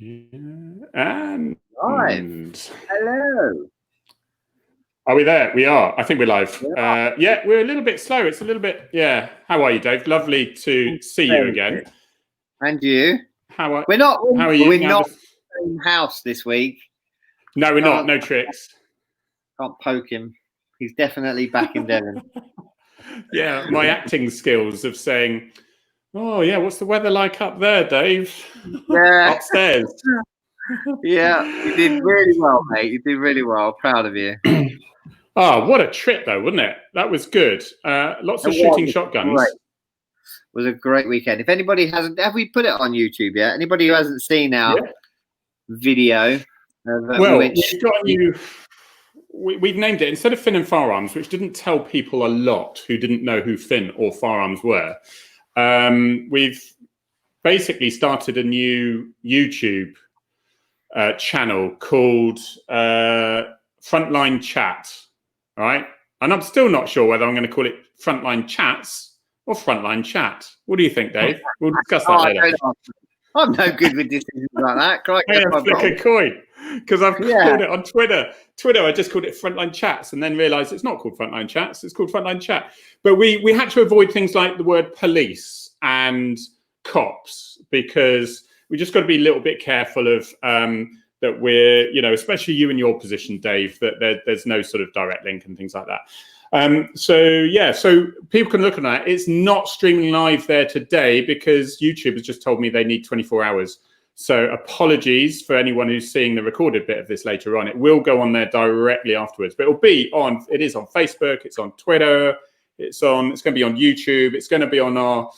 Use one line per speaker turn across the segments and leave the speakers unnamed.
And
hello.
Are we there? We are. I think we're live. Yeah, we're a little bit slow. It's a little bit. Yeah. How are you, Dave? Lovely to see you again.
And you?
How are
you? We're not in the same house this week.
No, we're not. No tricks.
Can't poke him. He's definitely back in Devon.
Yeah, my acting skills of saying, "Oh yeah, what's the weather like up there, Dave?"
Yeah.
Upstairs.
Yeah, you did really well, mate. You did really well. Proud of you.
Oh, what a trip, though, wasn't it? That was good. Lots of shooting shotguns.
It was a great weekend. If anybody hasn't, have we put it on YouTube yet? Anybody who hasn't seen our video?
Well, we've got a new. We've named it, instead of Finn and Firearms, which didn't tell people a lot who didn't know who Finn or Firearms were. We've basically started a new YouTube channel called Frontline Chat, right? And I'm still not sure whether I'm going to call it Frontline Chats or Frontline Chat. What do you think, Dave? We'll discuss that later.
I'm no good with decisions like that.
Flick a coin, because I've called it on Twitter. I just called it Frontline Chats, and then realised it's not called Frontline Chats. It's called Frontline Chat. But we had to avoid things like the word police and cops, because we just got to be a little bit careful of that we're, especially you in your position, Dave, that there's no sort of direct link and things like that. So people can look at that. It's not streaming live there today because YouTube has just told me they need 24 hours. So apologies for anyone who's seeing the recorded bit of this later on. It will go on there directly afterwards, but it is on Facebook, it's on Twitter, it's going to be on YouTube, it's going to be on our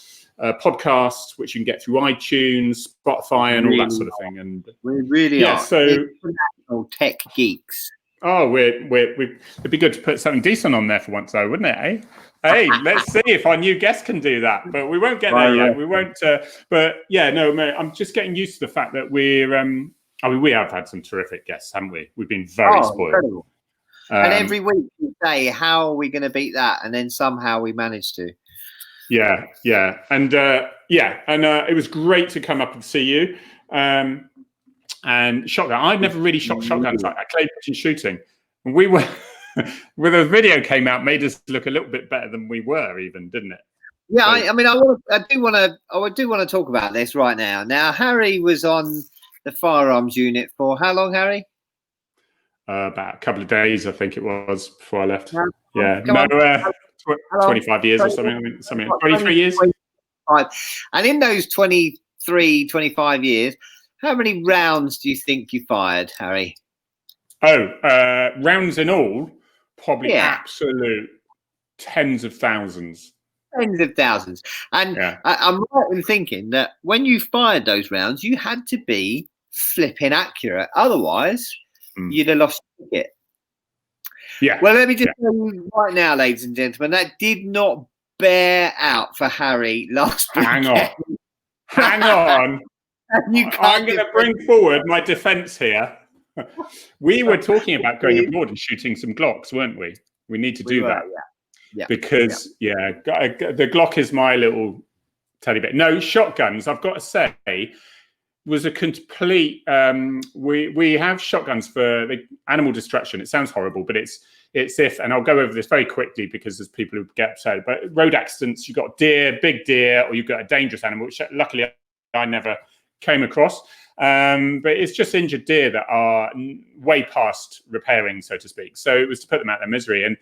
podcast, which you can get through iTunes, Spotify, and all that sort of thing. And
we really are.
So
international tech geeks.
Oh, it'd be good to put something decent on there for once, though, wouldn't it? Eh? Hey, let's see if our new guest can do that. But we won't get there yet. We won't. But yeah, no, mate, I'm just getting used to the fact that we have had some terrific guests, haven't we? We've been very spoiled. Incredible.
And every week we say, how are we going to beat that? And then somehow we manage to.
Yeah. And it was great to come up and see you. And shotgun. I've never really shot shotguns like that. Clay pigeon shooting. We were, when the video came out, made us look a little bit better than we were, even, didn't it?
Yeah, so, I do want to talk about this right now. Now, Harry was on the firearms unit for how long, Harry?
About a couple of days, I think it was, before I left.
25
years or something. 23 years.
And in those 23, 25 years. How many rounds do you think you fired, Harry?
Rounds in all, probably absolute tens of thousands.
Tens of thousands. And I'm right in thinking that when you fired those rounds, you had to be flipping accurate. Otherwise, you'd have lost your ticket.
Yeah.
Well, let me just tell you right now, ladies and gentlemen, that did not bear out for Harry last weekend.
Hang on. I'm going to bring forward my defense here. We were talking about going abroad and shooting some Glocks, weren't we? We need to do that. Yeah. Because, the Glock is my little teddy bear. No, shotguns, I've got to say, was a complete... we have shotguns for the animal destruction. It sounds horrible, but it's if, and I'll go over this very quickly because there's people who get upset, but road accidents, you've got deer, big deer, or you've got a dangerous animal, which luckily I never came across, but it's just injured deer that are way past repairing, so to speak. So it was to put them out of their misery, and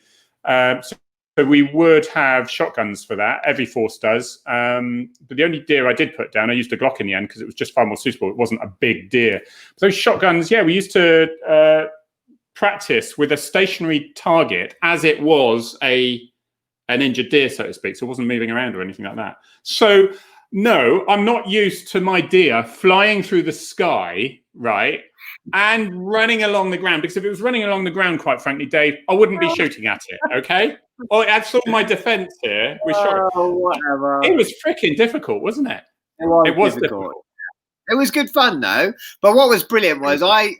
so we would have shotguns for that. Every force does, but the only deer I did put down, I used a Glock in the end because it was just far more suitable. It wasn't a big deer. So shotguns, we used to practice with a stationary target as it was an injured deer, so to speak. So it wasn't moving around or anything like that. So no, I'm not used to my deer flying through the sky, right, and running along the ground. Because if it was running along the ground, quite frankly, Dave, I wouldn't be shooting at it, okay? Oh, that's all my defense here.
Whatever.
It was freaking difficult, wasn't it?
It was difficult. It was good fun, though. But what was brilliant was I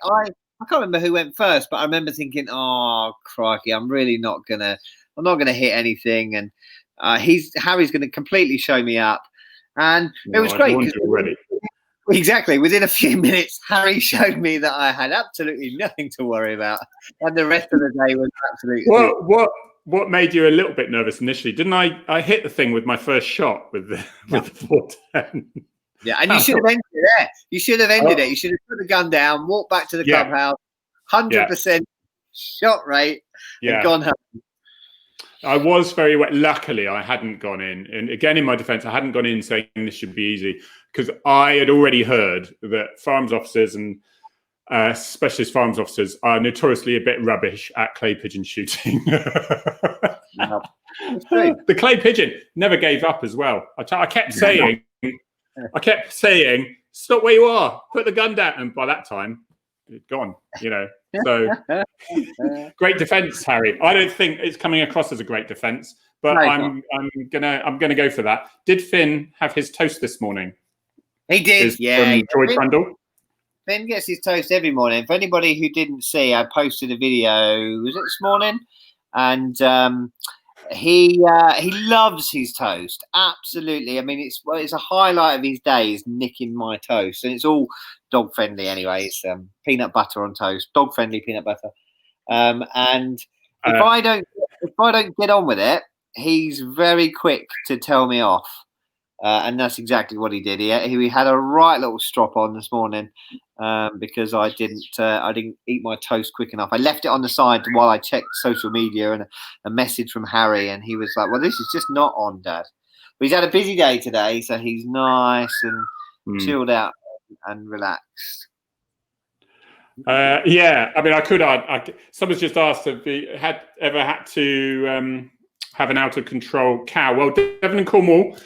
can't remember who went first, but I remember thinking, oh, crikey, I'm not going to hit anything. And Harry's going to completely show me up. And it was great. Exactly. Within a few minutes, Harry showed me that I had absolutely nothing to worry about, and the rest of the day was absolutely.
What made you a little bit nervous initially? Didn't I hit the thing with my first shot with the 410?
Yeah, and you should have ended it there. You should have ended it. You should have put the gun down, walked back to the clubhouse, 100% shot rate, and gone home.
I was very wet. Luckily, I hadn't gone in. And again, in my defense, I hadn't gone in saying this should be easy, because I had already heard that firearms officers and specialist firearms officers are notoriously a bit rubbish at clay pigeon shooting. The clay pigeon never gave up as well. I kept saying, stop where you are, put the gun down. And by that time, it's gone, So great defense, Harry. I don't think it's coming across as a great defense, but I'm gonna go for that. Did Finn have his toast this morning?
He did,
from Joy Trundle.
Finn gets his toast every morning. For anybody who didn't see, I posted a video, was it this morning? And he loves his toast. Absolutely. I mean, it's a highlight of his day is nicking my toast. And it's all dog friendly anyway. It's peanut butter on toast, dog friendly peanut butter. And if I don't get on with it, he's very quick to tell me off. And that's exactly what he did. He had a right little strop on this morning because I didn't eat my toast quick enough. I left it on the side while I checked social media, and a message from Harry, and he was like, "Well, this is just not on, Dad." But he's had a busy day today, so he's nice and chilled out and relaxed.
Yeah, I mean, I could. Someone's just asked if we ever had to have an out of control cow. Well, Devon and Cornwall,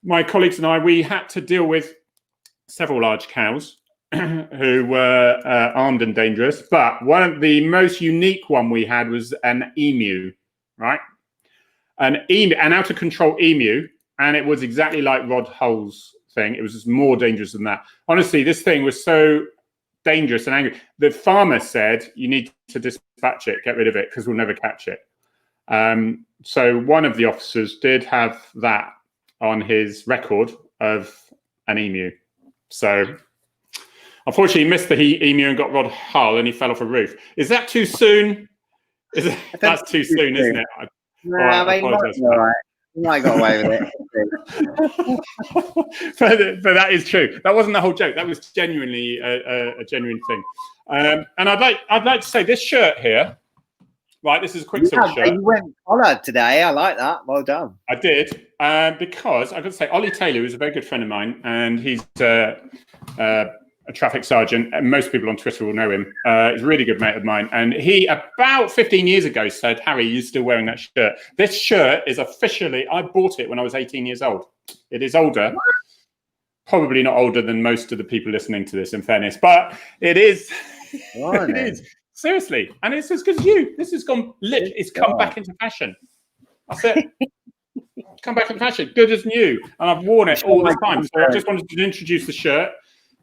my colleagues and I, we had to deal with several large cows who were armed and dangerous. But one of the most unique one we had was an emu, right? An out of control emu, and it was exactly like Rod Hull's thing. It was just more dangerous than that. Honestly, this thing was so dangerous and angry. The farmer said, "You need to dispatch it, get rid of it, because we'll never catch it." So one of the officers did have that on his record of an emu. So unfortunately, he missed the emu and got Rod Hull, and he fell off a roof. Is that too soon? That's too soon, isn't it?
I apologize. You might got away with
it. but that is true. That wasn't the whole joke. That was genuinely a genuine thing. And I'd like to say this shirt here. Right, this is a Quicksilver shirt.
You went collared today. I like that. Well done.
I did, because I got to say, Ollie Taylor is a very good friend of mine, and he's a traffic sergeant, and most people on Twitter will know him. He's a really good mate of mine, and he, about 15 years ago, said, "Harry, you're still wearing that shirt." This shirt is officially, I bought it when I was 18 years old. It is older, probably not older than most of the people listening to this, in fairness, but it is. It is. Seriously, and it's as good as you. This has gone lit. It's come back into fashion. That's it. Come back into fashion, good as new, and I've worn it all the time. So I just wanted to introduce the shirt.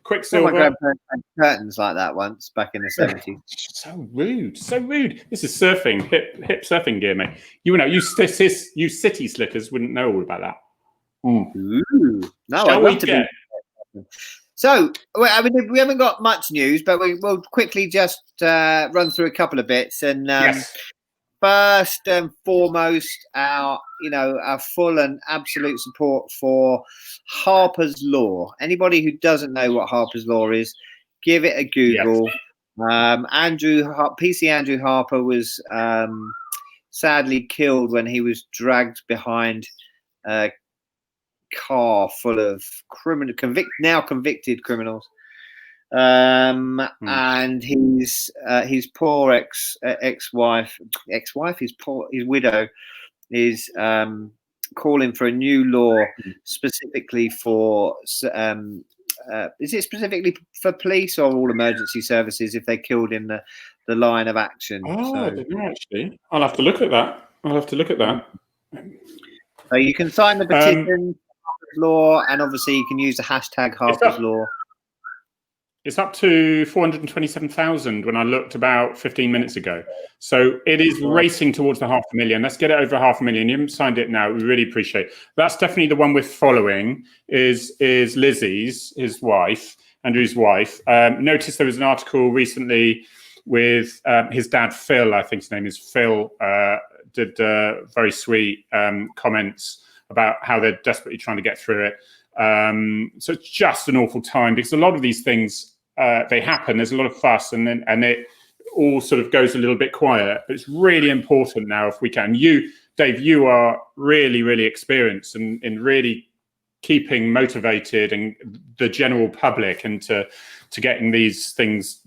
Quicksilver.
My grandparents had curtains like that once back in the 70s.
So rude, so rude. This is surfing, hip surfing gear, mate. You know, you city slickers wouldn't know all about that.
Ooh. No,
Shall we get?
So, I mean, we haven't got much news, but we'll quickly just run through a couple of bits. And
Yes.
First and foremost, our full and absolute support for Harpers Law. Anybody who doesn't know what Harpers Law is, give it a Google. Yes. PC Andrew Harper was sadly killed when he was dragged behind a car full of convicted criminals, and his poor ex-wife, his widow, is calling for a new law specifically for is it specifically for police or all emergency services if they're killed in the line of action?
I don't know, actually. I'll have to look at that.
So you can sign the petition. Law, and obviously you can use the hashtag Harpers Law.
It's up to 427,000 when I looked about 15 minutes ago. So it is racing towards the 500,000. Let's get it over 500,000. You haven't signed it now. We really appreciate it. That's definitely the one we're following is Lizzie's, his wife. Andrew's wife. Noticed there was an article recently with his dad, Phil, I think his name is Phil, did very sweet comments about how they're desperately trying to get through it. So it's just an awful time, because a lot of these things, they happen, there's a lot of fuss, and it all sort of goes a little bit quiet. But it's really important now, if we can. You, Dave, you are really, really experienced in really keeping motivated and the general public into getting these things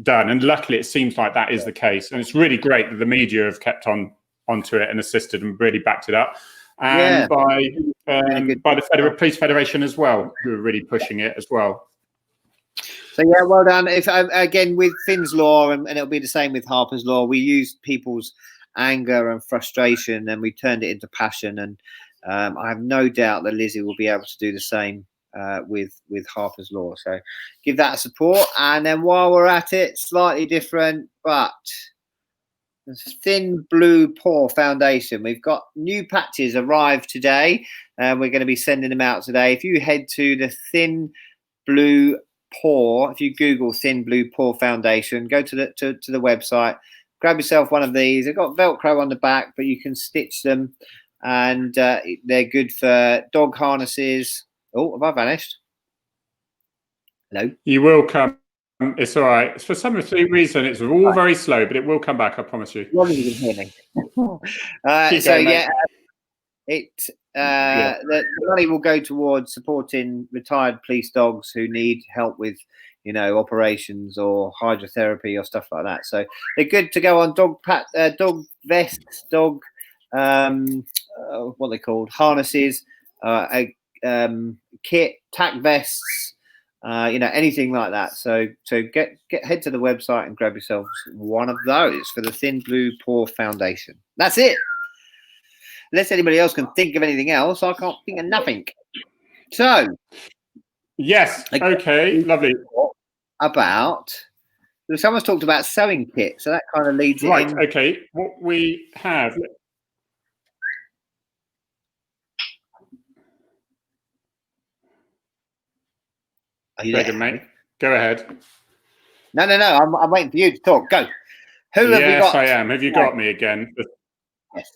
done. And luckily, it seems like that is the case. And it's really great that the media have kept onto it and assisted and really backed it up. And by the Police Federation as well, who are really pushing it as well.
So yeah, well done. If again with Finn's Law, and it'll be the same with Harper's Law, we used people's anger and frustration and we turned it into passion. And I have no doubt that Lizzie will be able to do the same with Harper's Law. So give that a support. And then while we're at it, slightly different, but the Thin Blue Paw Foundation. We've got new patches arrived today, and we're going to be sending them out today. If you head to the Thin Blue Paw, if you Google Thin Blue Paw Foundation, go to the website, grab yourself one of these. They've got Velcro on the back, but you can stitch them, and they're good for dog harnesses. Oh, have I vanished? No.
You will come. It's all right. For some reason, it's all very slow, but it will come back. I promise you.
You can hear me. The money will go towards supporting retired police dogs who need help with, operations or hydrotherapy or stuff like that. So they're good to go on dog vests, what are they called? Harnesses, kit, tack vests. Anything like that. So head to the website and grab yourself one of those for the Thin Blue Paw Foundation. That's it. Unless anybody else can think of anything else, I can't think of nothing. So,
yes, okay, lovely.
Someone's talked about sewing kits, so that kind of leads
right.
in.
Okay, what we have.
Are you there,
mate? Go ahead.
No. I'm waiting for you to talk. Go. Who have we got?
Yes, I am. Have you got me again?
Yes.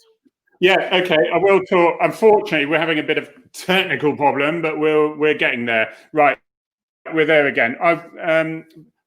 Yeah. Okay. I will talk. Unfortunately, we're having a bit of technical problem, but we're getting there. Right. We're there again.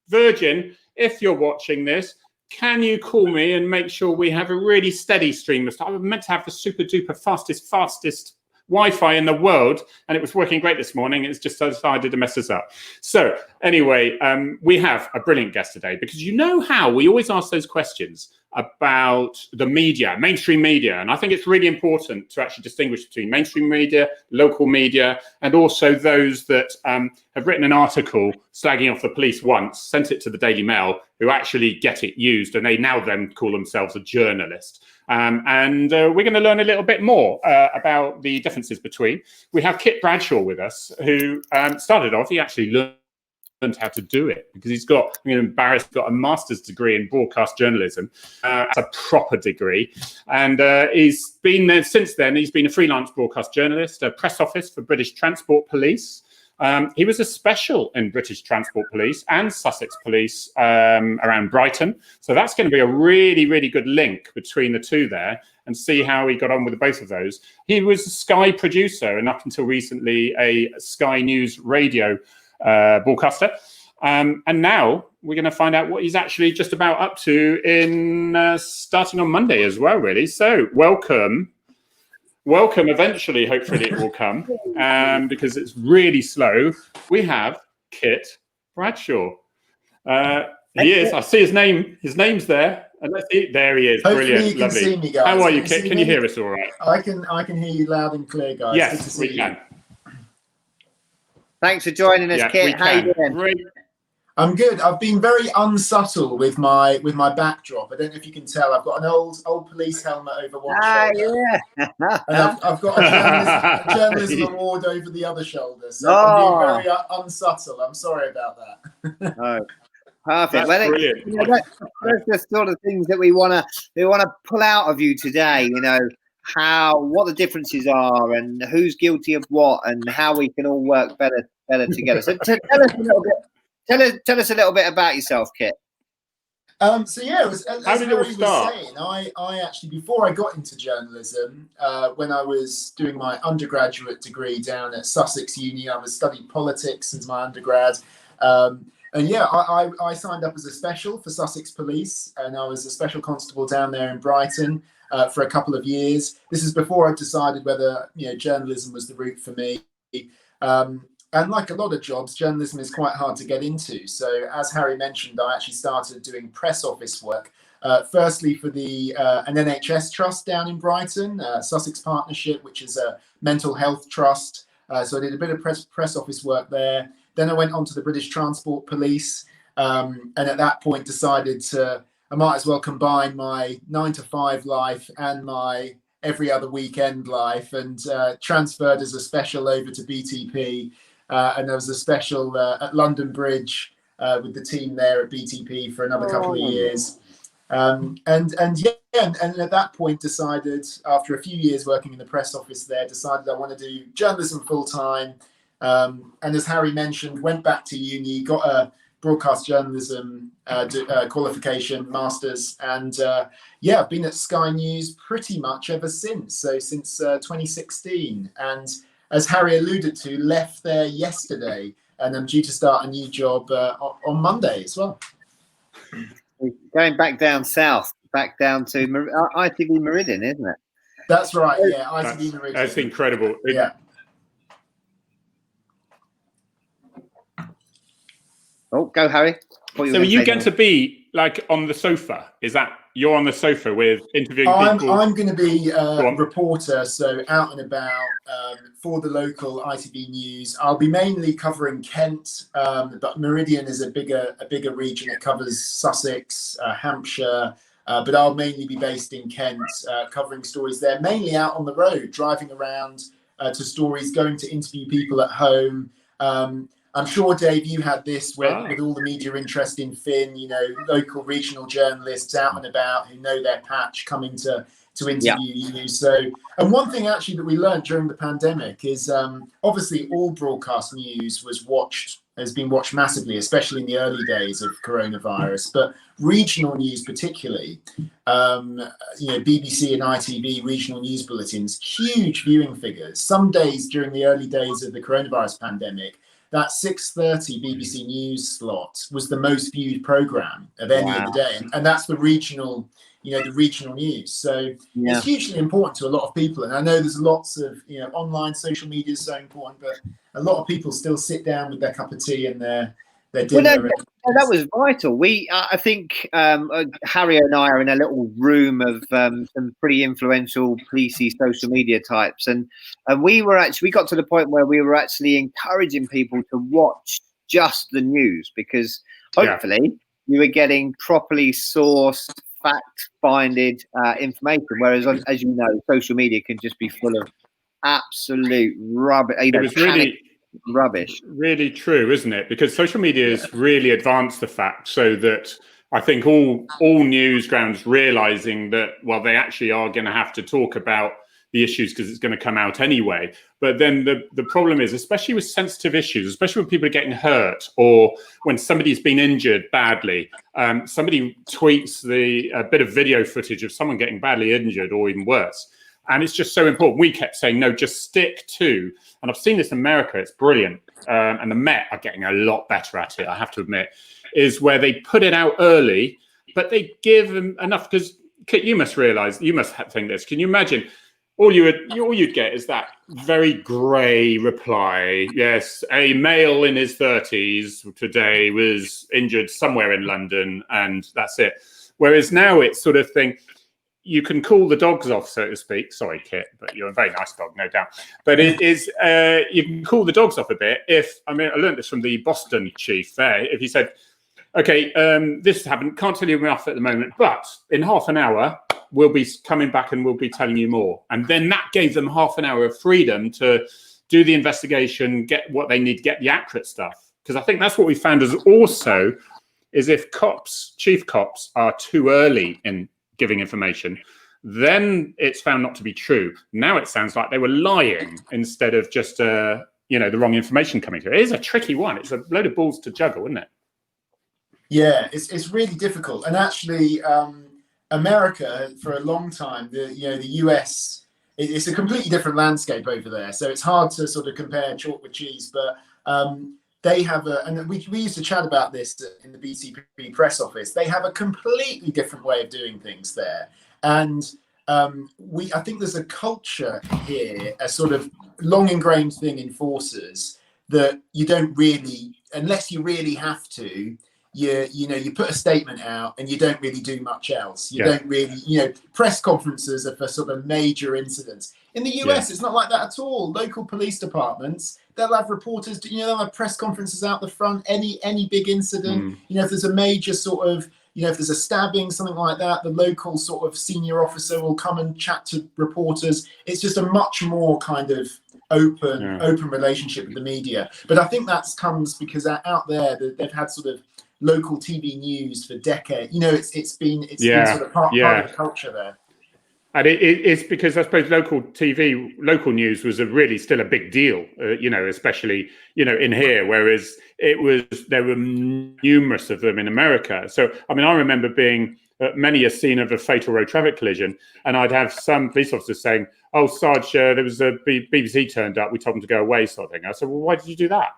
Virgin, if you're watching this, can you call me and make sure we have a really steady stream? I was meant to have the super duper fastest Wi-Fi in the world, and it was working great this morning. It's just decided to mess us up. So anyway, we have a brilliant guest today, because you know how we always ask those questions about the media, mainstream media. And I think it's really important to actually distinguish between mainstream media, local media, and also those that have written an article slagging off the police once, sent it to the Daily Mail, who actually get it used, and they now then call themselves a journalist. And we're going to learn a little bit more about the differences between. We have Kit Bradshaw with us, who started off, he actually learned how to do it, because he's got, got a master's degree in broadcast journalism, as a proper degree. And he's been there since then. He's been a freelance broadcast journalist, a press office for British Transport Police. He was a special in British Transport Police and Sussex Police around Brighton. So that's going to be a really, really good link between the two there, and see how he got on with both of those. He was a Sky producer, and up until recently a Sky News radio broadcaster. And now we're going to find out what he's actually just about up to in starting on Monday as well, really. So welcome. Eventually, hopefully it will come, because it's really slow. We have Kit Bradshaw. He is. I see his name. His name's there. And let's see. There he is.
Hopefully
brilliant.
You can
Lovely.
see me, guys.
How are you, Kit? Can you hear us all right?
I can hear you loud and clear, guys.
Yes, we can.
Thanks for joining us, Kit. How you doing?
Great.
I'm good. I've been very unsubtle with my backdrop. I don't know if you can tell. I've got an old police helmet over one shoulder.
Yeah.
And I've got a journalism award over the other shoulder. So I'm being very unsubtle. I'm sorry about that.
Oh, perfect.
That's brilliant.
That's the sort of things that we want to pull out of you today. What the differences are, and who's guilty of what, and how we can all work better together. So tell us a little bit tell us a little bit about yourself, Kit.
So yeah, it was, as
How did it all
Harry was
start?
saying, I actually, before I got into journalism, when I was doing my undergraduate degree down at Sussex Uni, I was studying politics as my undergrad. And yeah, I signed up as a special for Sussex Police, and I was a special constable down there in Brighton for a couple of years. This is before I decided whether journalism was the route for me. And like a lot of jobs, journalism is quite hard to get into. So as Harry mentioned, I actually started doing press office work. Firstly, for an NHS trust down in Brighton, Sussex Partnership, which is a mental health trust. So I did a bit of press office work there. Then I went on to the British Transport Police, and at that point decided I might as well combine my 9-to-5 life and my every other weekend life, and transferred as a special over to BTP. And there was a special at London Bridge with the team there at BTP for another couple of years. And at that point decided, after a few years working in the press office there, decided I want to do journalism full time. And as Harry mentioned, went back to uni, got a broadcast journalism qualification, masters, and I've been at Sky News pretty much ever since. So since 2016, and as Harry alluded to, left there yesterday, and I'm due to start a new job on Monday as well.
Going back down south, back down to ITV Meridian, isn't it?
That's right. Yeah, ITV Meridian.
That's incredible.
Yeah.
Oh, go Harry.
So are you going to be like on the sofa? Is that you're on the sofa with interviewing people?
I'm going to be a reporter, so out and about for the local ITV News. I'll be mainly covering Kent, but Meridian is a bigger region. It covers Sussex, Hampshire, but I'll mainly be based in Kent, covering stories there, mainly out on the road, driving around to stories, going to interview people at home. I'm sure, Dave, you had this with all the media interest in Finn, local regional journalists out and about who know their patch coming to interview you. So, and one thing actually that we learned during the pandemic is obviously all broadcast news has been watched massively, especially in the early days of coronavirus, but regional news particularly, BBC and ITV regional news bulletins, huge viewing figures. Some days during the early days of the coronavirus pandemic, that 6:30 BBC News slot was the most viewed programme of any of the day. And that's the regional news. So it's hugely important to a lot of people. And I know there's lots of, online social media is so important, but a lot of people still sit down with their cup of tea and their dinner.
That was vital. I think Harry and I are in a little room of some pretty influential policey social media types, and we got to the point where we were actually encouraging people to watch just the news, because hopefully you were getting properly sourced, fact-finded information. Whereas, as you know, social media can just be full of absolute rubbish.
It was really
rubbish.
Really true, isn't it? Because social media has really advanced the fact, so that I think all news grounds realizing that, well, they actually are going to have to talk about the issues because it's going to come out anyway. But then the problem is, especially with sensitive issues, especially when people are getting hurt or when somebody's been injured badly, somebody tweets a bit of video footage of someone getting badly injured or even worse. And it's just so important. We kept saying, no, just stick to, and I've seen this in America, it's brilliant. And the Met are getting a lot better at it, I have to admit, is where they put it out early, but they give them enough, because Kit, you must think this. Can you imagine? All you'd get is that very grey reply. Yes, a male in his 30s today was injured somewhere in London, and that's it. Whereas now it's sort of thing, you can cool the dogs off, so to speak. Sorry, Kit, but you're a very nice dog, no doubt. But it is, you can cool the dogs off a bit. I learned this from the Boston chief there. If he said, okay, this happened, can't tell you enough at the moment, but in half an hour, we'll be coming back and we'll be telling you more. And then that gave them half an hour of freedom to do the investigation, get what they need, get the accurate stuff. Because I think that's what we found is if chief cops are too early in giving information, then it's found not to be true. Now it sounds like they were lying instead of just the wrong information coming through. It is a tricky one. It's a load of balls to juggle, isn't it?
Yeah, it's really difficult. And actually, America for a long time, the US, it's a completely different landscape over there. So it's hard to sort of compare chalk with cheese. But they have and we used to chat about this in the BCP press office. They have a completely different way of doing things there, and I think there's a culture here, a sort of long ingrained thing in forces that you don't really, unless you really have to. You put a statement out and you don't really do much else. You don't really, press conferences are for sort of major incidents. In the US, it's not like that at all. Local police departments, they'll have reporters, they'll have press conferences out the front, any big incident. If there's a major sort of, if there's a stabbing, something like that, the local sort of senior officer will come and chat to reporters. It's just a much more kind of open relationship with the media. But I think that comes because out there, they've had sort of local TV news for decades. It's been sort of part of the culture there.
And it's because I suppose local news was still a big deal, especially, in here, whereas there were numerous of them in America. So, I mean, I remember being at many a scene of a fatal road traffic collision, and I'd have some police officers saying, "Oh, Sarge, there was a BBC turned up. We told them to go away," sort of thing. I said, "Well, why did you do that?"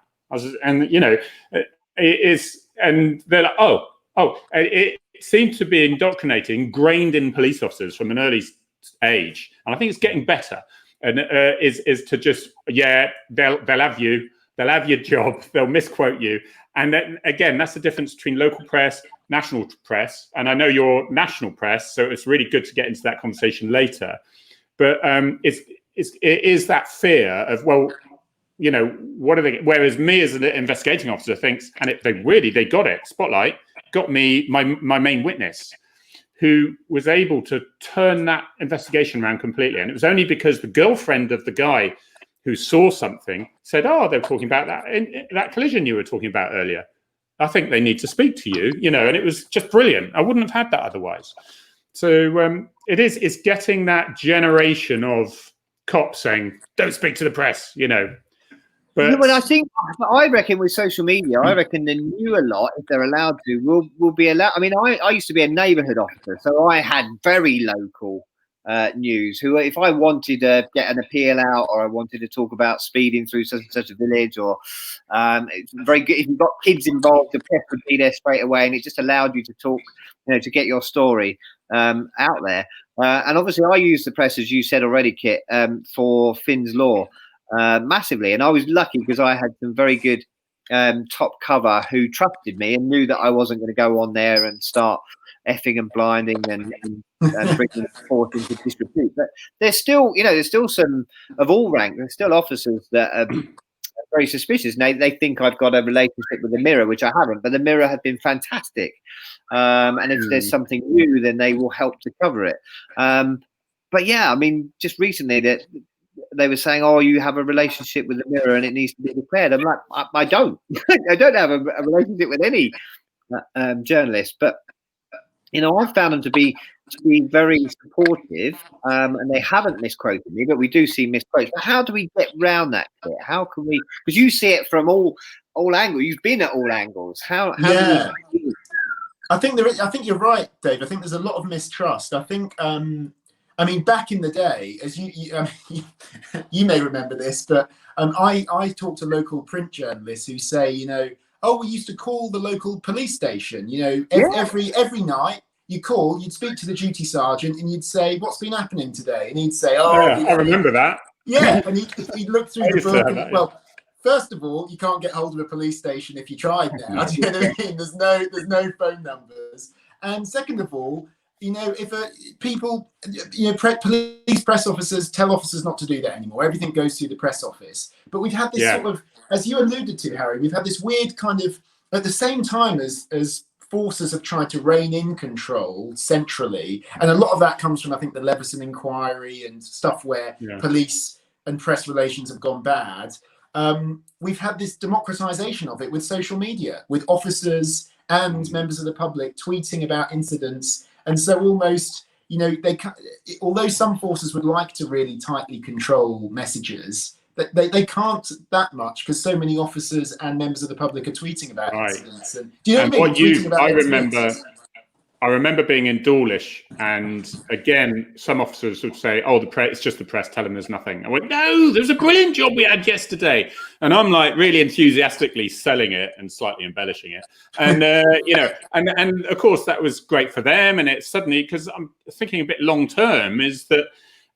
And they're like, oh, it seemed to be indoctrinating, ingrained in police officers from an early age, and I think it's getting better. And is to just they'll have you, they'll have your job, they'll misquote you, and then again, that's the difference between local press, national press, and I know you're national press, so it's really good to get into that conversation later. But it is that fear of, well, what are they? Whereas me as an investigating officer thinks, and they got it. Spotlight got me my main witness, who was able to turn that investigation around completely. And it was only because the girlfriend of the guy who saw something said, "Oh, they're talking about that collision you were talking about earlier. I think they need to speak to you." And it was just brilliant. I wouldn't have had that otherwise. So it's getting that generation of cops saying, "Don't speak to the press," But
I reckon with social media, I reckon the newer lot, if they're allowed to, will be allowed. I mean, I used to be a neighbourhood officer, so I had very local news. Who, if I wanted to get an appeal out, or I wanted to talk about speeding through such and such a village, or it's very good if you've got kids involved, the press would be there straight away, and it just allowed you to talk, to get your story out there. And obviously, I use the press, as you said already, Kit, for Finn's Law. Massively, and I was lucky because I had some very good top cover who trusted me and knew that I wasn't going to go on there and start effing and blinding and bringing forth into disrepute. But there's still some of all rank. There's still officers that are very suspicious. And they think I've got a relationship with the Mirror, which I haven't. But the Mirror have been fantastic. And if there's something new, then they will help to cover it. But yeah, I mean, just recently that they were saying, "Oh, you have a relationship with the Mirror and it needs to be declared." I'm like, I don't. I don't have a relationship with any journalist, but I've found them to be very supportive, and they haven't misquoted me, but we do see misquotes. But how do we get round that? How can we? Because you see it from all angles. You've been at all angles. How do we?
I think you're right, Dave. I think there's a lot of mistrust. I think. I mean, back in the day, as you may remember this, but I talk to local print journalists who say, "Oh, we used to call the local police station. Every night you call, you'd speak to the duty sergeant, and you'd say, 'What's been happening today?' And he'd say, 'Oh,
I remember that.'
Yeah, and he'd look through the book. And, well, first of all, you can't get hold of a police station if you tried now. Do you know what I mean? There's no phone numbers, and second of all, if police press officers tell officers not to do that anymore. Everything goes through the press office. But we've had this sort of, as you alluded to, Harry, we've had this weird kind of, at the same time as forces have tried to rein in control centrally, and a lot of that comes from, I think, the Leveson inquiry and stuff where police and press relations have gone bad. We've had this democratization of it with social media, with officers and members of the public tweeting about incidents. And so almost, although some forces would like to really tightly control messages, they can't that much because so many officers and members of the public are tweeting about incidents. And do you know what I mean? Tweeting about
I remember being in Dawlish, and again, some officers would say, "Oh, it's just the press. Tell them there's nothing." I went, "No, there was a brilliant job we had yesterday," and I'm like really enthusiastically selling it and slightly embellishing it, and and of course that was great for them. And it's suddenly, because I'm thinking a bit long term, is that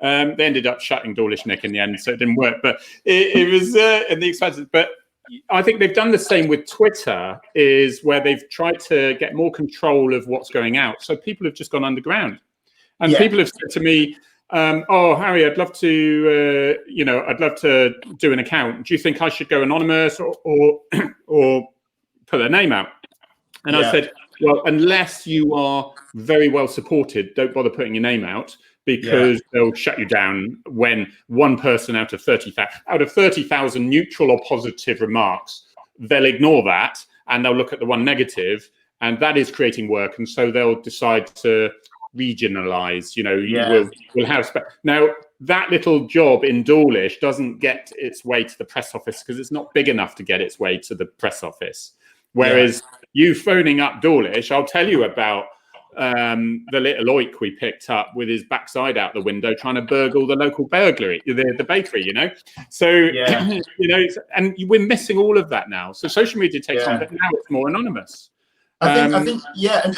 they ended up shutting Dawlish Nick in the end, so it didn't work. But it was in the expenses, but. I think they've done the same with Twitter, is where they've tried to get more control of what's going out. So people have just gone underground, and people have said to me, "Oh, Harry, I'd love to, I'd love to do an account. Do you think I should go anonymous or put their name out?" And I said, "Well, unless you are very well supported, don't bother putting your name out." Because they'll shut you down when one person out of 30,000 neutral or positive remarks, they'll ignore that and they'll look at the one negative, and that is creating work. And so they'll decide to regionalize. We'll have now that little job in Dawlish doesn't get its way to the press office because it's not big enough to get its way to the press office. Whereas you phoning up Dawlish, I'll tell you about. The little oik we picked up with his backside out the window trying to burgle the local bakery, the bakery, So, and we're missing all of that now. So social media takes on, but now it's more anonymous.
I think,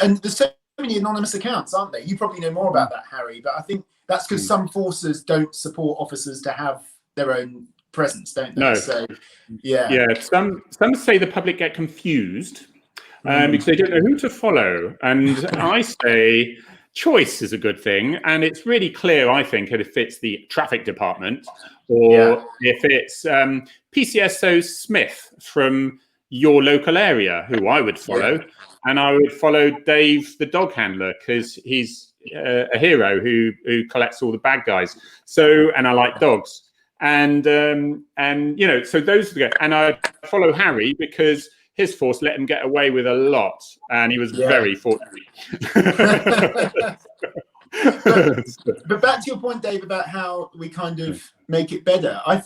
and there's so many anonymous accounts, aren't there? You probably know more about that, Harry, but I think that's because some forces don't support officers to have their own presence, don't they?
No.
So,
Some say the public get confused. Because they don't know who to follow. And I say choice is a good thing. And it's really clear, I think, if it's the traffic department or if it's PCSO Smith from your local area, who I would follow. And I would follow Dave, the dog handler, because he's a hero who collects all the bad guys. So, and I like dogs. And so those are the, and I follow Harry because his force let him get away with a lot, and he was very fortunate.
But back to your point, Dave, about how we kind of make it better. My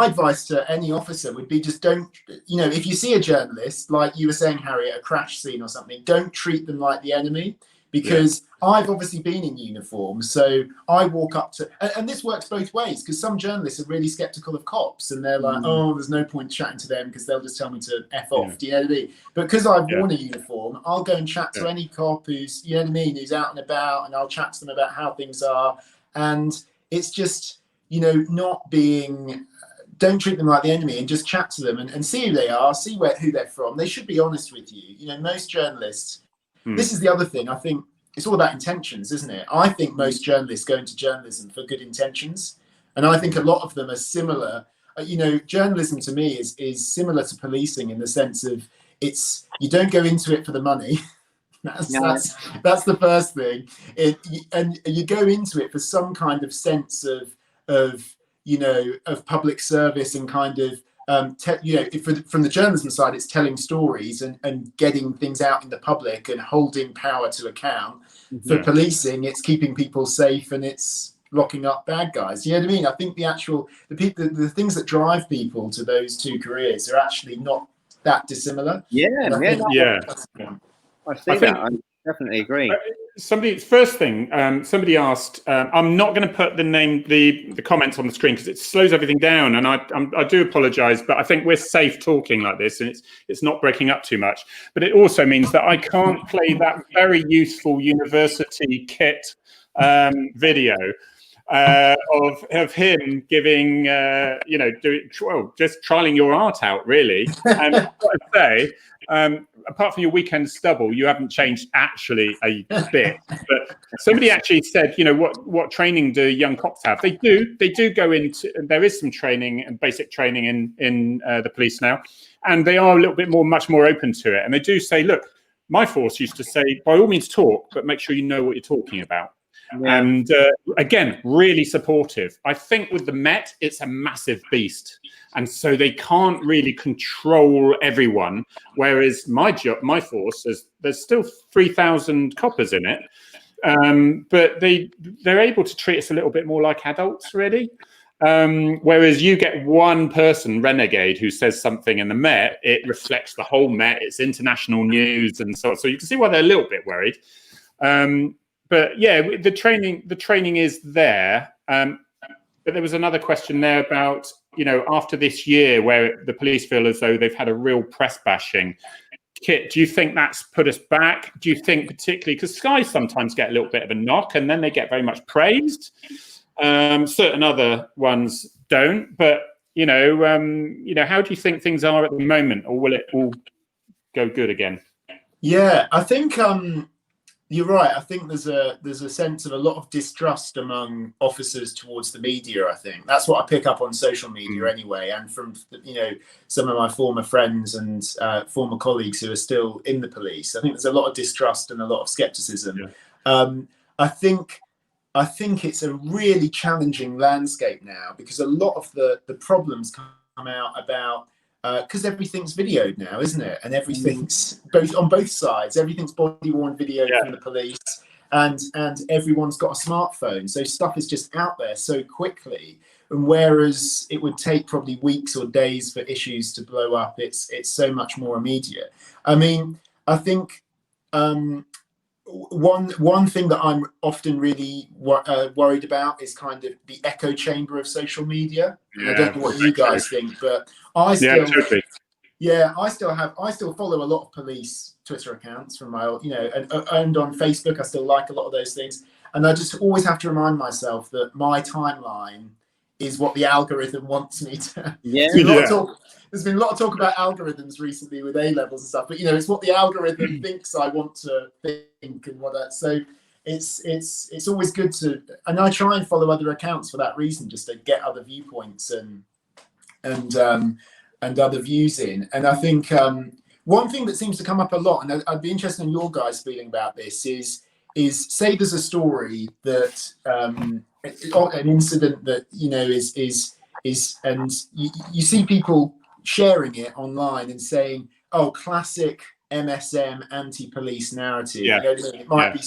advice to any officer would be just don't, if you see a journalist, like you were saying, Harry, at a crash scene or something, don't treat them like the enemy. Because I've obviously been in uniform, so I walk up to, and this works both ways, because some journalists are really skeptical of cops, and they're like, "Oh, there's no point chatting to them because they'll just tell me to F off." Do you know what I mean? But because I've worn a uniform, I'll go and chat to any cop who's, who's out and about, and I'll chat to them about how things are. And it's just, not being, don't treat them like the enemy, and just chat to them and see who they are, see who they're from. They should be honest with you. Most journalists. This is the other thing. I think it's all about intentions, isn't it? I think most journalists go into journalism for good intentions. And I think a lot of them are similar. Journalism to me is similar to policing in the sense of you don't go into it for the money. That's the first thing. And you go into it for some kind of sense of public service and kind of, from the journalism side, it's telling stories and getting things out in the public and holding power to account. For policing, it's keeping people safe and it's locking up bad guys. You know what I mean? I think the things that drive people to those two careers are actually not that dissimilar.
I see that. I definitely agree.
Somebody asked, I'm not going to put the comments on the screen because it slows everything down, and I do apologize, but I think we're safe talking like this, and it's not breaking up too much. But it also means that I can't play that very useful university Kit video of him giving, just trialing your art out, really. And what I'd say, apart from your weekend stubble, you haven't changed actually a bit. But somebody actually said, what training do young cops have? They do go into, there is some training and basic training in the police now, and they are a little bit much more open to it. And they do say, look, my force used to say, by all means talk, but make sure you know what you're talking about. And again, really supportive. I think with the Met, it's a massive beast, and so they can't really control everyone. Whereas my force, there's still 3,000 coppers in it. but they're able to treat us a little bit more like adults, really. Whereas you get one person, renegade, who says something in the Met, it reflects the whole Met. It's international news and so on. So you can see why they're a little bit worried. But yeah, the training is there. But there was another question there about, after this year where the police feel as though they've had a real press bashing. Kit, do you think that's put us back? Do you think particularly, because Sky sometimes get a little bit of a knock and then they get very much praised. Certain other ones don't. But, how do you think things are at the moment, or will it all go good again?
Yeah, I think you're right. I think there's a sense of a lot of distrust among officers towards the media. I think that's what I pick up on social media anyway, and from some of my former friends and former colleagues who are still in the police. I think there's a lot of distrust and a lot of skepticism. Yeah. I think it's a really challenging landscape now, because a lot of the problems come out about. Because everything's videoed now, isn't it? And everything's on both sides. Everything's body-worn video from the police, and everyone's got a smartphone. So stuff is just out there so quickly. And whereas it would take probably weeks or days for issues to blow up, it's so much more immediate. I mean, I think one thing that I'm often really worried about is kind of the echo chamber of social media. I don't know what you guys think, but I still follow a lot of police Twitter accounts from my old, and on Facebook I still like a lot of those things, and I just always have to remind myself that my timeline is what the algorithm wants me to. There's been a lot of talk about algorithms recently with A levels and stuff, but it's what the algorithm thinks I want to think and what that. So it's always good to, and I try and follow other accounts for that reason, just to get other viewpoints and other views in. And I think one thing that seems to come up a lot, and I'd be interested in your guys' feeling about this, is say there's a story that an incident that is and you see people sharing it online and saying, "Oh, classic MSM anti-police narrative."
Yeah.
It might be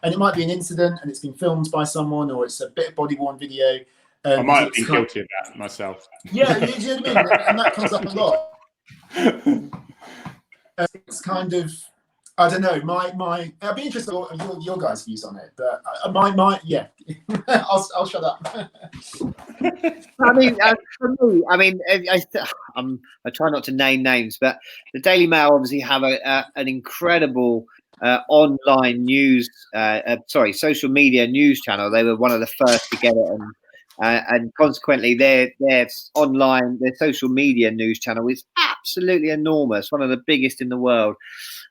and it might be an incident and it's been filmed by someone, or it's a bit of body-worn video.
I might have been guilty of that myself.
Yeah, you know what I mean? And that comes up a lot. It's kind of, I don't know. I'd be interested in your guys' views on it. But yeah, I'll shut up.
I mean, for me, I try not to name names, but the Daily Mail obviously have an incredible online news, social media news channel. They were one of the first to get it, and consequently, their social media news channel is absolutely enormous, one of the biggest in the world.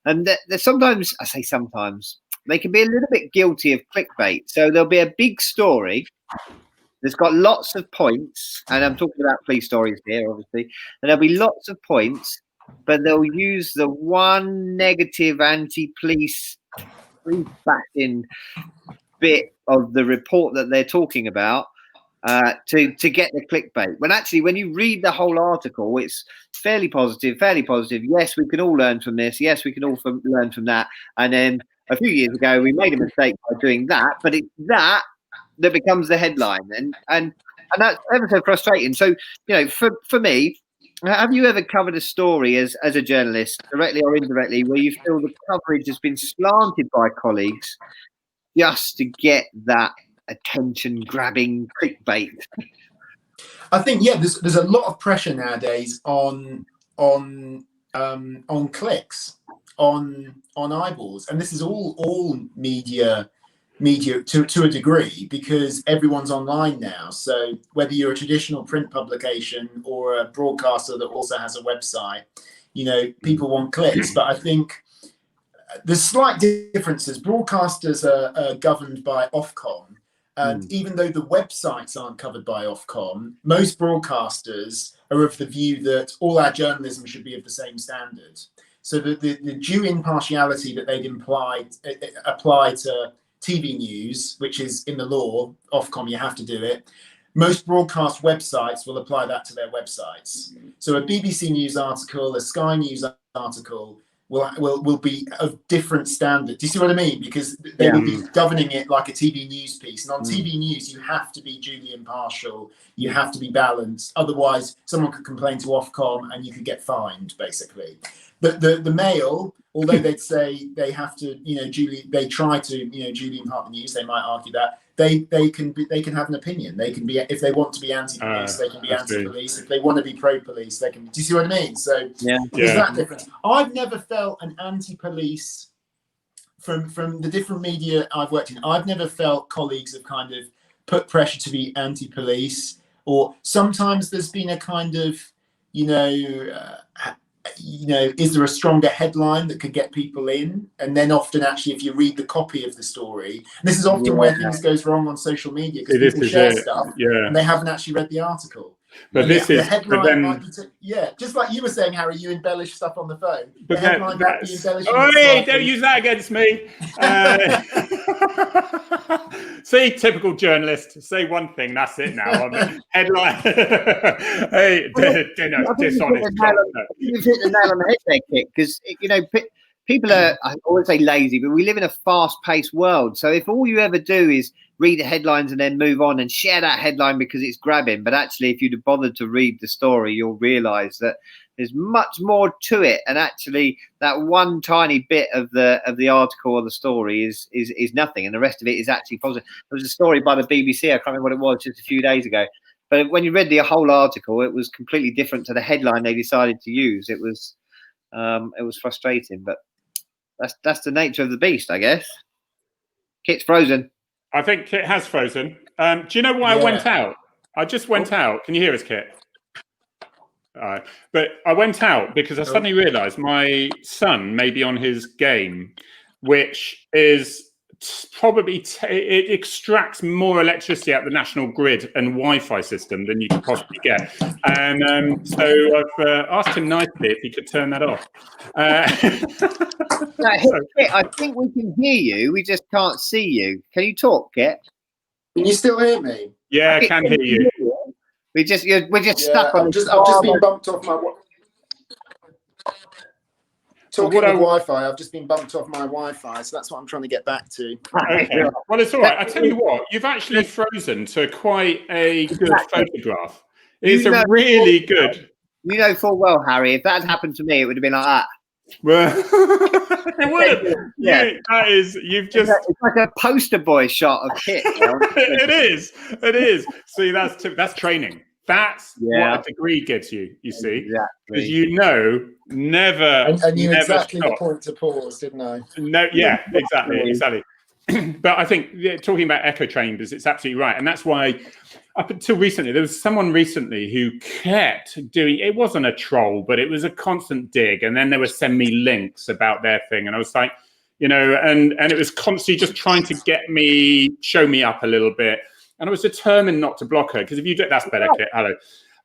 And sometimes, I say sometimes, they can be a little bit guilty of clickbait. So there'll be a big story that's got lots of points, and I'm talking about police stories here, obviously, and there'll be lots of points, but they'll use the one negative anti-police bashing bit of the report that they're talking about to get the clickbait. When actually, when you read the whole article, it's fairly positive. Yes, we can all learn from this. Yes, we can all learn from that. And then a few years ago, we made a mistake by doing that, but it's that becomes the headline, and that's ever so frustrating. So, for me, have you ever covered a story as a journalist, directly or indirectly, where you feel the coverage has been slanted by colleagues just to get that attention-grabbing clickbait?
I think there's a lot of pressure nowadays on clicks, on eyeballs, and this is all media to a degree, because everyone's online now. So whether you're a traditional print publication or a broadcaster that also has a website, people want clicks. But I think there's slight differences. Broadcasters are governed by Ofcom. And even though the websites aren't covered by Ofcom, most broadcasters are of the view that all our journalism should be of the same standard. So the due impartiality that they'd apply to TV news, which is in the law, Ofcom, you have to do it. Most broadcast websites will apply that to their websites. So a BBC News article, a Sky News article, will be of different standard. Do you see what I mean? Because they will be governing it like a TV news piece. And on TV news, you have to be duly impartial. You have to be balanced. Otherwise, someone could complain to Ofcom and you could get fined, basically. But the Mail, although they'd say they have to, they try to, duly impart the news, they might argue that, they can have an opinion. They can be, if they want to be anti-police, they can be anti-police. If they want to be pro-police, they can. Do you see what I mean? So there's that difference. I've never felt an anti-police from the different media I've worked in. I've never felt colleagues have kind of put pressure to be anti-police, or sometimes there's been a kind of, is there a stronger headline that could get people in? And then often, actually, if you read the copy of the story, and this is often where things goes wrong on social media, because people share stuff and they haven't actually read the article.
But
and
this
the
is,
headline
but then,
might be just like you were saying, Harry, you embellish stuff on the phone.
But
the headline might be embellishing.
Oh, hey, don't use that against me. See, typical journalist. Say one thing, that's it now. On the headline. Hey, dishonest.
You've hit the nail on the head there, Kit, because, people are, I always say lazy, but we live in a fast-paced world. So if all you ever do is read the headlines and then move on and share that headline because it's grabbing, but actually if you'd have bothered to read the story, you'll realise that there's much more to it. And actually that one tiny bit of the article or the story is nothing, and the rest of it is actually positive. There was a story by the BBC, I can't remember what it was, just a few days ago. But when you read the whole article, it was completely different to the headline they decided to use. It was frustrating, but that's the nature of the beast, I guess. Kit's frozen.
I think Kit has frozen. Do you know why I went out? I just went out. Can you hear us, Kit? All right. But I went out because I suddenly realised my son may be on his game, which is probably it extracts more electricity out of the national grid and Wi-Fi system than you could possibly get. And so I've asked him nicely if he could turn that off.
Kit, I think we can hear you. We just can't see you. Can you talk, Kit?
Can you still hear me?
Yeah, I can hear you.
We're just stuck on.
I've just been bumped off my. Talking of Wi-Fi, I've just been bumped off my Wi-Fi, so that's what I'm trying to get back to.
Okay. Well, it's all right. I tell you what, you've actually frozen to quite a good photograph. It's a really good.
You know full well, Harry, if that had happened to me, it would have been like that.
Well, it would have. Yeah, that is. You've just.
It's like a poster boy shot of Kit.
It is. It is. See, that's training. That's what a degree gets you. You see, because never.
And you
never
exactly
stop.
the point to pause, didn't I?
No, yeah, exactly. But I think talking about echo chambers, it's absolutely right, and that's why up until recently there was someone recently who kept doing. It wasn't a troll, but it was a constant dig, and then they would send me links about their thing, and I was like, and it was constantly just trying to show me up a little bit. And I was determined not to block her, because if you do, that's better, Kit. Hello.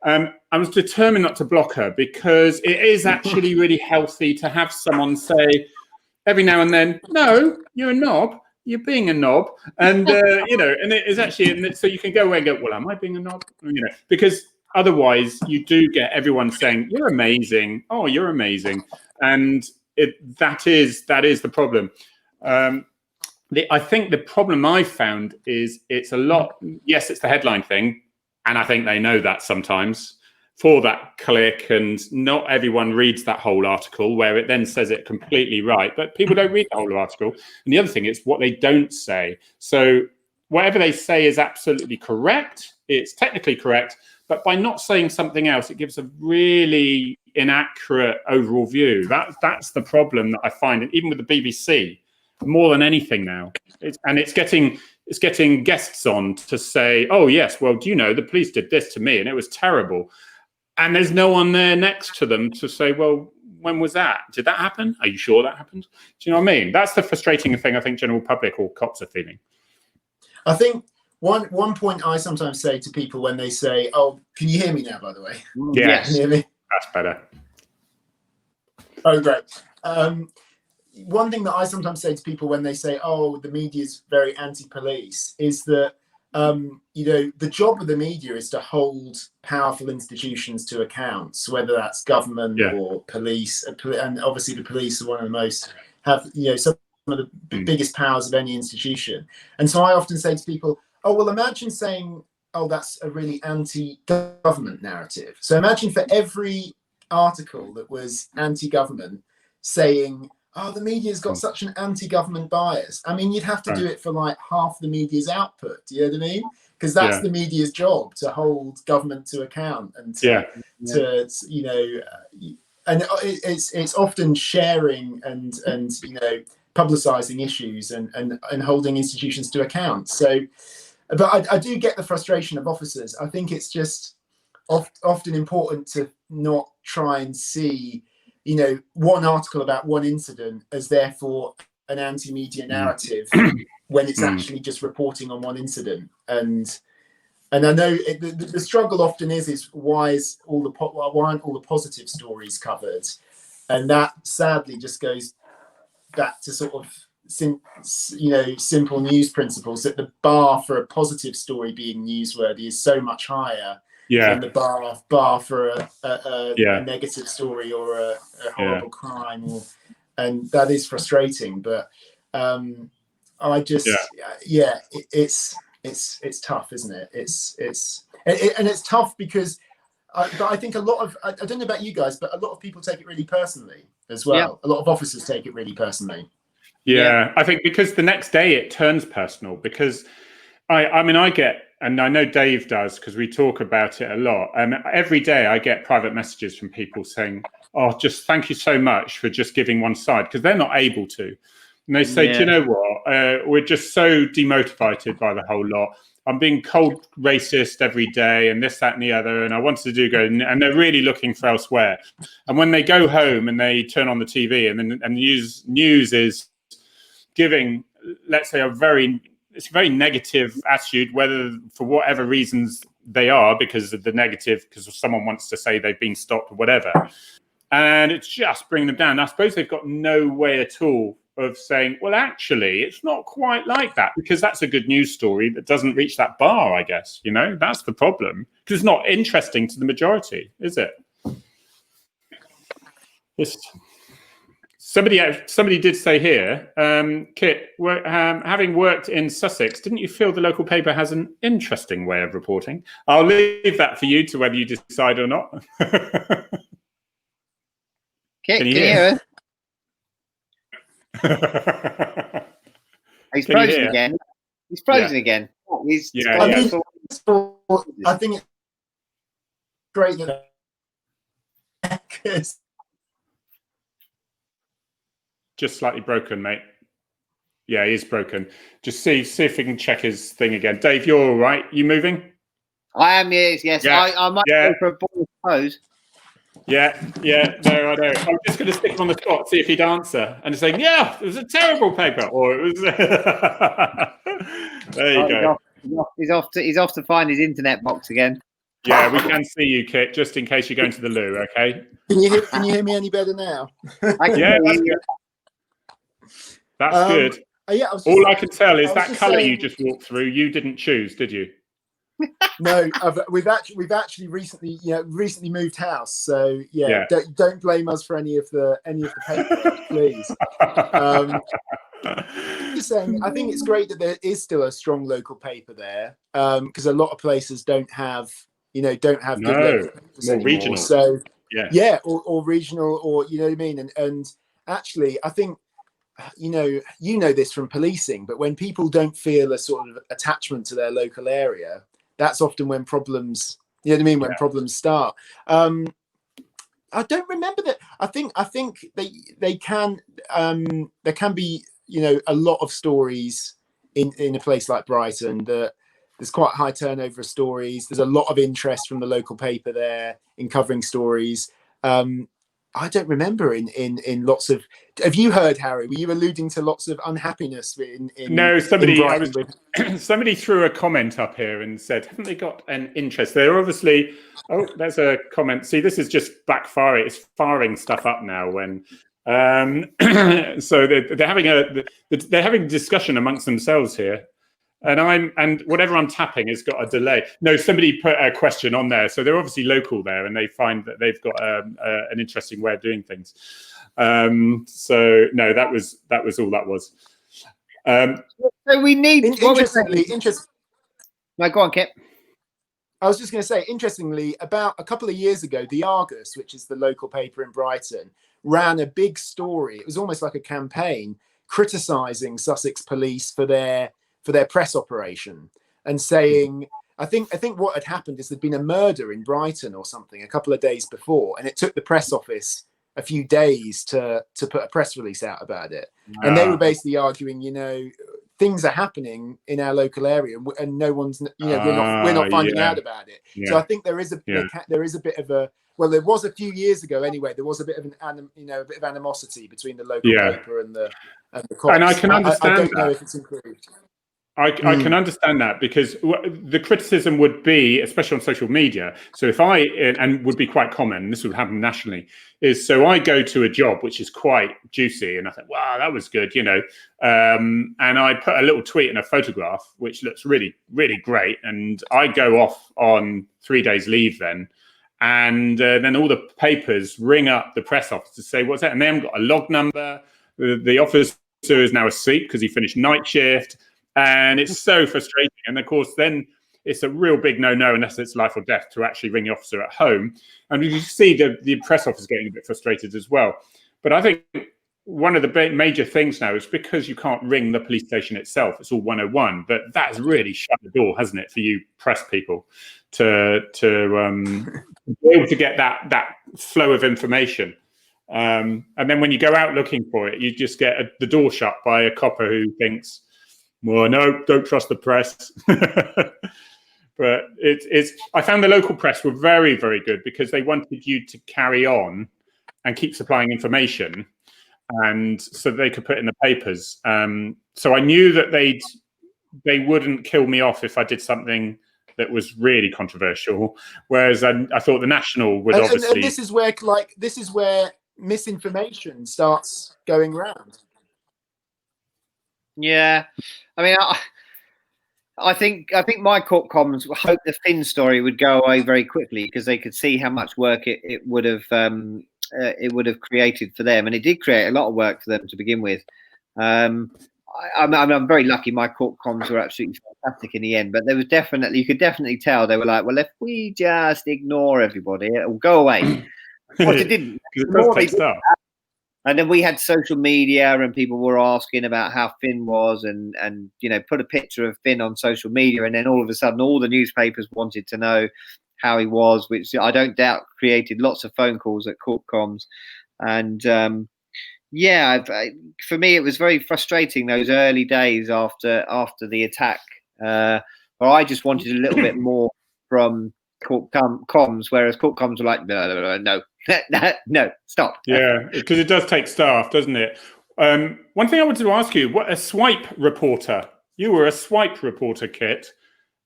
I was determined not to block her because it is actually really healthy to have someone say every now and then, "No, you're a knob. You're being a knob," and and it is actually, and so you can go away and go, "Well, am I being a knob?" Because otherwise you do get everyone saying, "You're amazing. Oh, you're amazing," and that is the problem. I think the problem I've found is it's a lot. Yes, it's the headline thing, and I think they know that sometimes for that click, and not everyone reads that whole article where it then says it completely right. But people don't read the whole article. And the other thing is what they don't say. So whatever they say is absolutely correct. It's technically correct, but by not saying something else, it gives a really inaccurate overall view. That's the problem that I find, and even with the BBC. More than anything now, it's getting guests on to say, "Oh yes, well, do you know the police did this to me and it was terrible," and there's no one there next to them to say, "Well, when was that? Did that happen? Are you sure that happened?" Do you know what I mean? That's the frustrating thing I think general public or cops are feeling.
I think one point I sometimes say to people when they say, "Oh, can you hear me now?" By the way,
yes,
can you hear me?
That's better.
Oh, great. One thing that I sometimes say to people when they say, "Oh, the media is very anti-police," is that the job of the media is to hold powerful institutions to account, whether that's government or police, and obviously the police are one of the most some of the biggest powers of any institution. And so I often say to people, oh, well, imagine saying, oh, that's a really anti-government narrative. So imagine for every article that was anti-government saying, oh, the media's got such an anti-government bias. I mean, you'd have to do it for like half the media's output. Do you know what I mean? Because that's the media's job, to hold government to account and to and it's often sharing and publicizing issues and holding institutions to account. So, but I do get the frustration of officers. I think it's just often important to not try and see, one article about one incident as therefore an anti-media narrative when it's actually just reporting on one incident. And I know the struggle often is why aren't all the positive stories covered? And that sadly just goes back to sort of simple news principles, that the bar for a positive story being newsworthy is so much higher than the bar for a negative story or a horrible crime, and that is frustrating. But I just it's tough, isn't it? It's tough because but I think a lot of I don't know about you guys, but a lot of people take it really personally as well. A lot of officers take it really personally.
I think because the next day it turns personal, because I mean I get, and I know Dave does because we talk about it a lot, every day I get private messages from people saying, oh, just thank you so much for just giving one side, because they're not able to. And they say, do you know what? We're just so demotivated by the whole lot. I'm being cold racist every day and this, that, and the other. And I wanted to and they're really looking for elsewhere. And when they go home and they turn on the TV and the news is giving, let's say, it's a very negative attitude, whether for whatever reasons they are, because of the negative, because someone wants to say they've been stopped or whatever. And it's just bringing them down. I suppose they've got no way at all of saying, well, actually, it's not quite like that, because that's a good news story that doesn't reach that bar, I guess. That's the problem, because it's not interesting to the majority, is it? Somebody did say here, Kit, having worked in Sussex, didn't you feel the local paper has an interesting way of reporting? I'll leave that for you to whether you decide or not.
Kit, can you hear us? He's frozen again. He's frozen again.
I think it's great that
just slightly broken, mate. Yeah, he is broken. Just see if we can check his thing again. Dave, you're all right? You moving?
I am, yes. I might go for a ball pose.
Yeah, no, I know. I'm just going to stick him on the spot, see if he'd answer. And saying, yeah, it was a terrible paper. Or it was... There you go.
He's off to find his internet box again.
Yeah, we can see you, Kit, just in case you're going to the loo, okay?
Can you hear me any better now?
Yeah, that's good. That's good. All I can tell is that colour you just walked through, you didn't choose, did you?
No, we've actually recently moved house, so don't blame us for any of the paper, please. Just saying, I think it's great that there is still a strong local paper there, because a lot of places don't have good local papers
more
anymore.
Regional.
So or regional, or you know what I mean. And actually, I think you know this from policing, but when people don't feel a sort of attachment to their local area, that's often when problems, when problems start. I don't remember that. I think they can there can be a lot of stories in a place like Brighton that there's quite a high turnover of stories. There's a lot of interest from the local paper there in covering stories. I don't remember in lots of. Have you heard, Harry? Were you alluding to lots of unhappiness in
No, somebody
somebody
threw a comment up here and said, haven't they got an interest? They're obviously. Oh, there's a comment. See, this is just backfiring. It's firing stuff up now. When so they're having a discussion amongst themselves here. and whatever I'm tapping has got a delay. No, somebody put a question on there, so they're obviously local there, and they find that they've got an interesting way of doing things. So no, that was all that was.
So we need
interestingly.
No, go on, Kit.
I was just going to say, interestingly, about a couple of years ago, the Argus, which is the local paper in Brighton, ran a big story. It was almost like a campaign criticising Sussex police for their press operation and saying, I think what had happened is there'd been a murder in Brighton or something a couple of days before, and it took the press office a few days to put a press release out about it. And they were basically arguing, you know, things are happening in our local area, and no one's, you know, we're not finding out about it. Yeah. So I think there is a bit of a, well, there was a few years ago anyway. There was a bit of a bit of animosity between the local paper and the cops.
And I can understand
I don't know if it's improved.
I can understand that, because the criticism would be, especially on social media. So if and would be quite common, and this would happen nationally, is so I go to a job which is quite juicy, and I think, wow, that was good, you know. And I put a little tweet and a photograph, which looks really, really great. And I go off on 3 days leave then. And then all the papers ring up the press office to say, what's that? And they haven't got a log number. The officer is now asleep because he finished night shift. And it's so frustrating. And of course, then it's a real big no-no unless it's life or death to actually ring the officer at home. And you see the press office getting a bit frustrated as well. But I think one of the major things now is because you can't ring the police station itself. It's all 101. But that's really shut the door, hasn't it, for you press people to be able to get that flow of information. And then when you go out looking for it, you just get the door shut by a copper who thinks, well, no, don't trust the press. But I found the local press were very, very good, because they wanted you to carry on and keep supplying information, and so they could put in the papers. So I knew that they wouldn't kill me off if I did something that was really controversial. Whereas I thought the National would obviously.
And this is where misinformation starts going round.
Yeah, I mean, I think my court comms hoped the Finn story would go away very quickly, because they could see how much work it would have created for them, and it did create a lot of work for them to begin with. I'm very lucky. My court comms were absolutely fantastic in the end, but there was you could definitely tell they were like, well, if we just ignore everybody, it'll go away. But it didn't.
It does take stuff.
And then we had social media, and people were asking about how Finn was, and you know, put a picture of Finn on social media, and then all of a sudden all the newspapers wanted to know how he was, which I don't doubt created lots of phone calls at court comms. And for me, it was very frustrating those early days after the attack, where I just wanted a little bit more from court comms, whereas court comms were like, no, no, stop.
Yeah, because it does take staff, doesn't it? One thing I wanted to ask you, what a swipe reporter? You were a swipe reporter, Kit.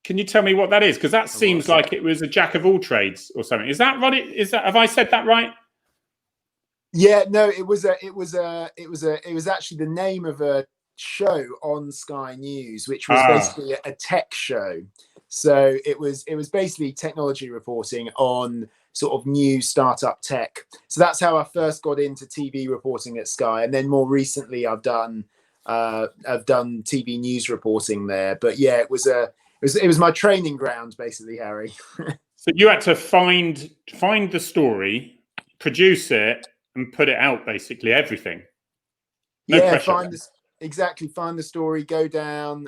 Can you tell me what that is? Because that seems like it was a jack of all trades or something. Is that right? Have I said that right?
Yeah, no, it was actually the name of a show on Sky News, which was basically a tech show. So it was basically technology reporting on sort of new startup tech. So that's how I first got into TV reporting at Sky, and then more recently I've done TV news reporting there. But yeah, it was my training ground basically, Harry.
So you had to find the story, produce it, and put it out, basically everything. No pressure.
Find the story, go down,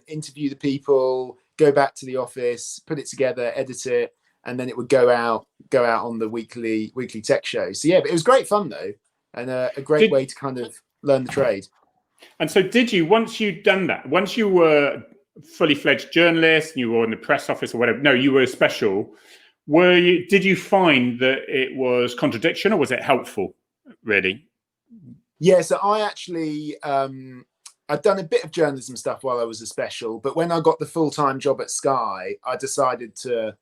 interview the people, go back to the office, put it together, edit it, and then it would go out on the weekly tech show. So yeah, but it was great fun though, and a great way to kind of learn the trade.
And so did you, once you'd done that, once you were fully fledged journalist and you were in the press office or whatever, no, you were special, did you find that it was contradiction, or was it helpful, really?
Yeah, so I actually I'd done a bit of journalism stuff while I was a special, but when I got the full-time job at Sky, I decided to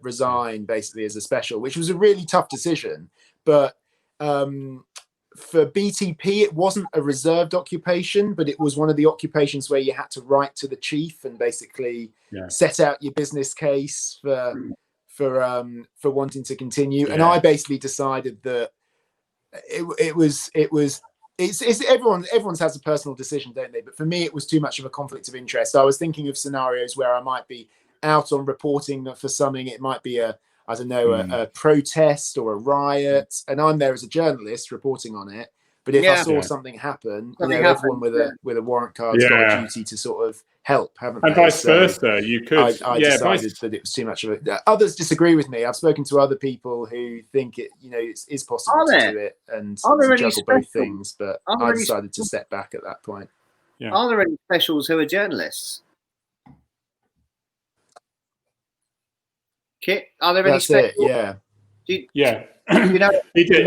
resign basically as a special, which was a really tough decision. But for BTP, it wasn't a reserved occupation, but it was one of the occupations where you had to write to the chief and basically set out your business case for wanting to continue. And I basically decided that it's everyone has a personal decision, don't they? But for me, it was too much of a conflict of interest. I was thinking of scenarios where I might be out on reporting for something. It might be a protest or a riot, and I'm there as a journalist reporting on it. But if I saw something happen, everyone with a warrant card's got a duty to sort of help, haven't they?
And vice versa, you could.
I decided that it was too much of it. Others disagree with me. I've spoken to other people who think it, it's possible to do it and to juggle both things. But I decided to step back at that point.
Yeah. Are there any specials who are journalists? Kit, are there any specials?
Yeah.
He did.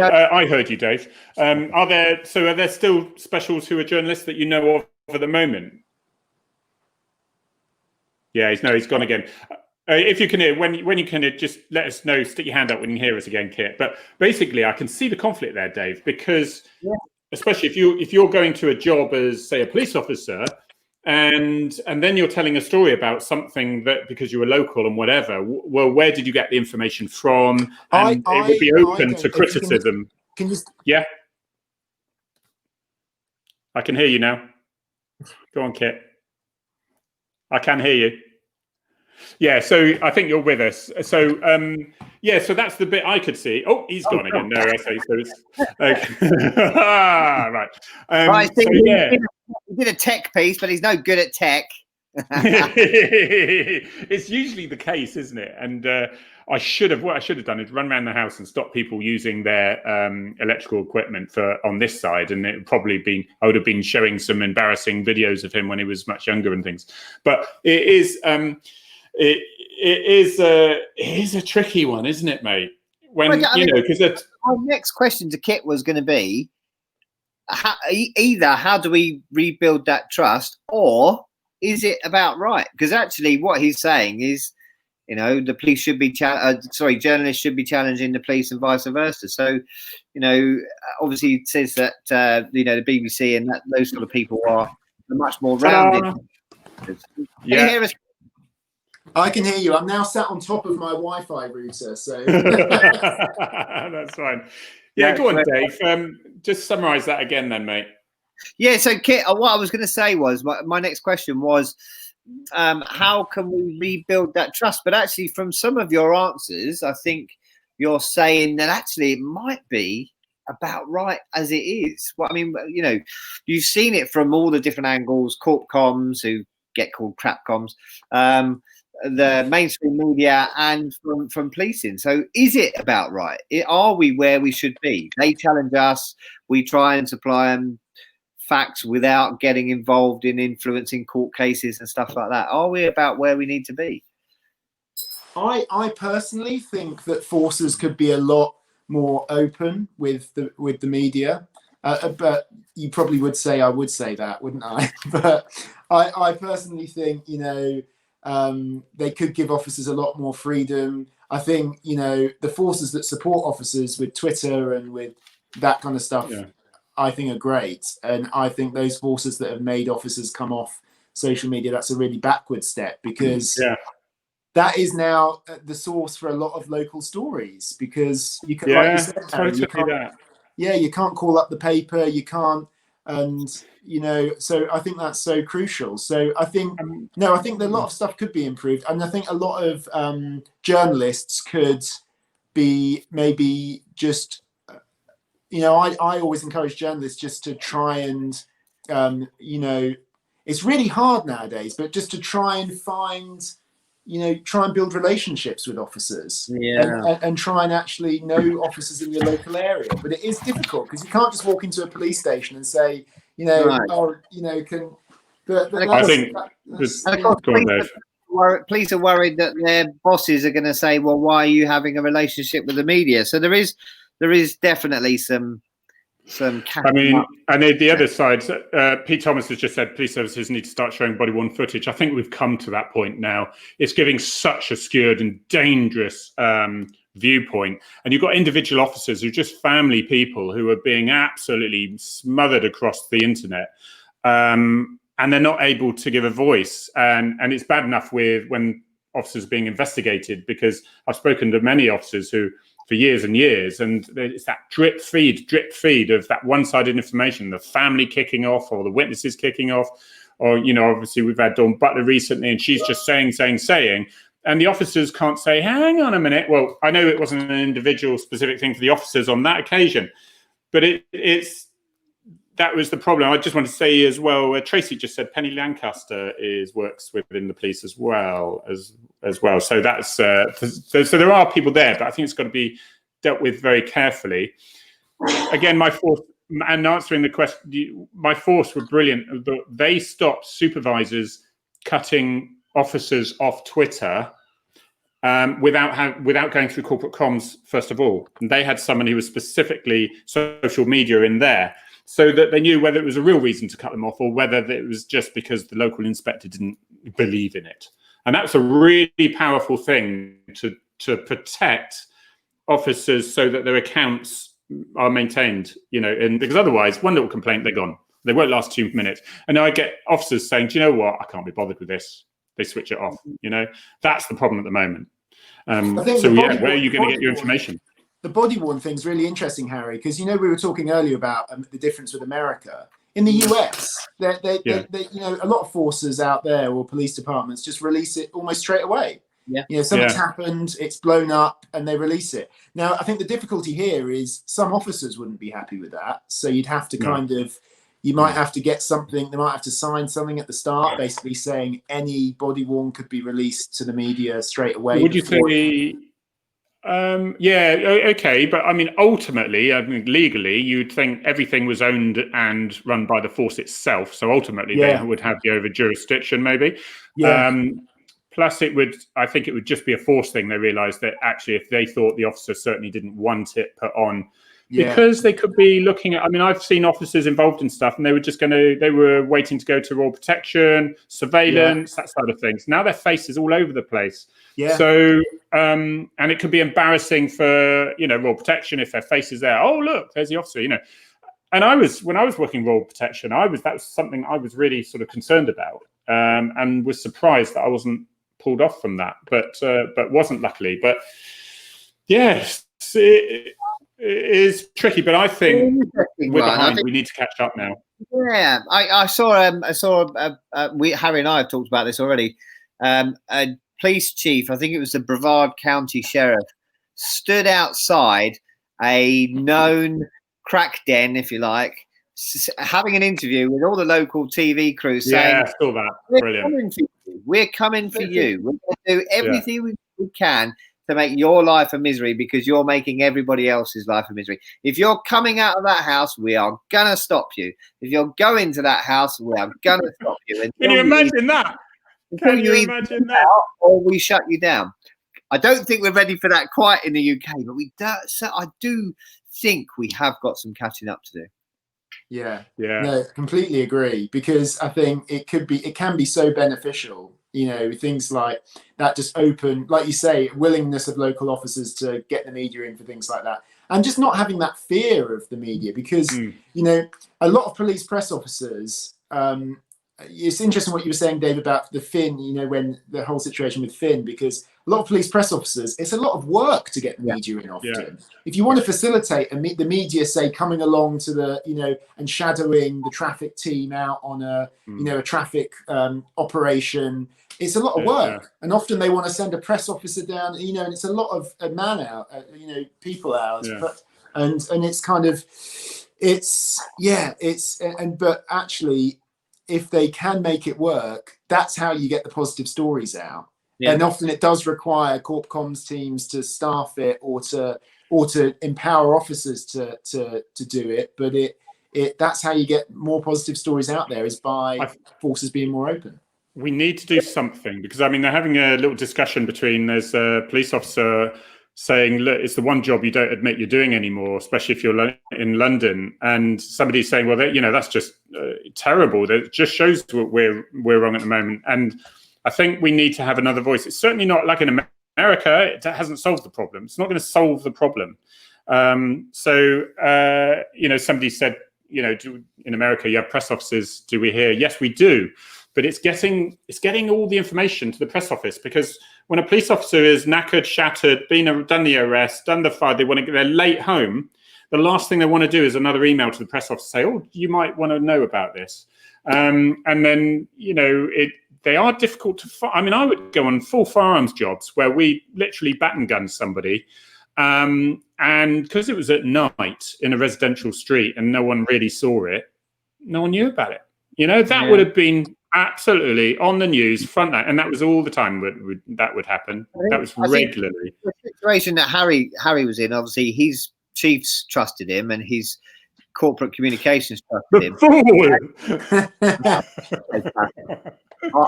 I heard you, Dave. Are there still specials who are journalists that you know of at the moment? Yeah, he's gone again. If you can hear, when you can hear, just let us know. Stick your hand up when you hear us again, Kit. But basically, I can see the conflict there, Dave, because especially if you're going to a job as, say, a police officer, and then you're telling a story about something that because you were local and whatever. Well, where did you get the information from? And it would be open to criticism.
Can you?
Yeah, I can hear you now. Go on, Kit. I can hear you. Yeah, so I think you're with us. So so that's the bit I could see. Oh, he's gone again. No, I say so. It's, right.
He did a tech piece, but he's no good at tech.
It's usually the case, isn't it? And what I should have done is run around the house and stop people using their electrical equipment on this side, and it probably I would have been showing some embarrassing videos of him when he was much younger and things. But it is a tricky one, isn't it, mate? When because
my next question to Kit was going to be, how do we rebuild that trust, or is it about right? Because actually, what he's saying is, the police should be journalists should be challenging the police and vice versa. So, obviously, it says that the BBC and those sort of people are much more rounded. Can you hear us?
I can hear you. I'm now sat on top of my Wi-Fi router, so
that's fine. Yeah, go on, Dave. Just summarise that again, then, mate.
Yeah. So, Kit, what I was going to say was my next question was, how can we rebuild that trust? But actually, from some of your answers, I think you're saying that actually it might be about right as it is. Well, I mean, you've seen it from all the different angles: corp comms, who get called crap comms, the mainstream media, and from policing. So is it about right? Are we where we should be? They challenge us, we try and supply them facts without getting involved in influencing court cases and stuff like that. Are we about where we need to be?
I personally think that forces could be a lot more open with the media, but you probably would say I would say that, wouldn't I? But I personally think they could give officers a lot more freedom. I think the forces that support officers with Twitter and with that kind of stuff, I think are great. And I think those forces that have made officers come off social media, that's a really backward step, because that is now the source for a lot of local stories, because you can, like you said, you can't call up the paper, you can't, and so I think that's so crucial. So I think I think that a lot of stuff could be improved, and I think a lot of journalists could be maybe just I always encourage journalists just to try and it's really hard nowadays, but just to try and find try and build relationships with officers, and try and actually know officers in your local area. But it is difficult, because you can't just walk into a police station and say, can. But
I think
police are worried that their bosses are going to say, "Well, why are you having a relationship with the media?" So there is definitely some.
I mean, and the other side, Pete Thomas has just said police services need to start showing body-worn footage. I think we've come to that point now. It's giving such a skewed and dangerous viewpoint. And you've got individual officers who are just family people who are being absolutely smothered across the internet. And they're not able to give a voice. And it's bad enough when officers are being investigated, because I've spoken to many officers who, for years and years, and it's that drip feed of that one-sided information, the family kicking off or the witnesses kicking off, or, obviously we've had Dawn Butler recently, and she's just saying, and the officers can't say, hang on a minute. Well, I know it wasn't an individual specific thing for the officers on that occasion, but that was the problem. I just want to say as well, Tracy just said Penny Lancaster works within the police as well. So that's so there are people there, but I think it's got to be dealt with very carefully. Again, my force, and answering the question, my force were brilliant. They stopped supervisors cutting officers off Twitter without going through corporate comms first of all. And they had someone who was specifically social media in there, so that they knew whether it was a real reason to cut them off or whether it was just because the local inspector didn't believe in it. And that's a really powerful thing to protect officers so that their accounts are maintained, and because otherwise one little complaint, they're gone. They won't last 2 minutes. And I get officers saying, do you know what? I can't be bothered with this. They switch it off. That's the problem at the moment. Where are you going to get your information?
The body worn thing's really interesting, Harry, because we were talking earlier about the difference with America. In the US, a lot of forces out there or police departments just release it almost straight away. Something's happened, it's blown up, and they release it. Now, I think the difficulty here is some officers wouldn't be happy with that. So you'd have to you might have to get something, they might have to sign something at the start, basically saying any body worn could be released to the media straight away.
Would you say... okay, but I mean, ultimately, legally, you'd think everything was owned and run by the force itself. So ultimately, they would have the over jurisdiction, maybe. Plus, I think it would just be a force thing. They realised that actually, if they thought the officer certainly didn't want it put on, because they could be looking at. I mean, I've seen officers involved in stuff, and they were waiting to go to Royal Protection, surveillance, that side of things. Now their face is all over the place. So, and it could be embarrassing for, Royal Protection if their face is there. Oh, look, there's the officer, And when I was working Royal Protection, that was something I was really sort of concerned about, and was surprised that I wasn't pulled off from that, but wasn't, luckily. But yes, it is tricky. But I think we're behind. We need to catch up now.
Yeah, I saw Harry and I have talked about this already. A police chief, I think it was the Brevard County Sheriff, stood outside a known crack den, if you like, having an interview with all the local TV crew saying,
I saw that. Brilliant.
We're coming for you. We're going to do everything we can to make your life a misery because you're making everybody else's life a misery. If you're coming out of that house, we are going to stop you. If you're going to that house, we are going to stop you.
Can you imagine that? Can you imagine that?
Or we shut you down. I don't think we're ready for that quite in the UK, but I do think we have got some catching up to do.
Yeah. No, completely agree, because I think it can be so beneficial. Things like that just open, like you say, willingness of local officers to get the media in for things like that, and just not having that fear of the media, because a lot of police press officers. It's interesting what you were saying, Dave, about the Finn, when the whole situation with Finn, because a lot of police press officers, it's a lot of work to get the media in often. Yeah. If you want to facilitate the media, say, coming along to the, and shadowing the traffic team out on a traffic operation, it's a lot of work. Yeah. And often they want to send a press officer down, and it's a lot of people hours. Yeah. And it's kind of, but actually, if they can make it work, that's how you get the positive stories out. Yeah. And often it does require corp comms teams to staff it or to empower officers to do it. But that's how you get more positive stories out there, is by forces being more open.
We need to do something, because they're having a little discussion between, there's a police officer saying, look, it's the one job you don't admit you're doing anymore, especially if you're in London. And somebody's saying, well, that's just terrible. That just shows we're wrong at the moment. And I think we need to have another voice. It's certainly not like in America, it hasn't solved the problem. It's not going to solve the problem. Somebody said, in America, you have press offices. Do we hear? Yes, we do. But it's getting all the information to the press office, because when a police officer is knackered, shattered, done the arrest, done the fire, they're late home. The last thing they want to do is another email to the press office, say, "Oh, you might want to know about this." And then they are difficult to find. I mean, I would go on full firearms jobs where we literally baton gun somebody. And because it was at night in a residential street and no one really saw it, no one knew about it. That would have been absolutely on the news, front line, and that was all the time that would happen. That was regularly.
The situation that Harry was in, obviously, his chiefs trusted him and his corporate communications trusted him.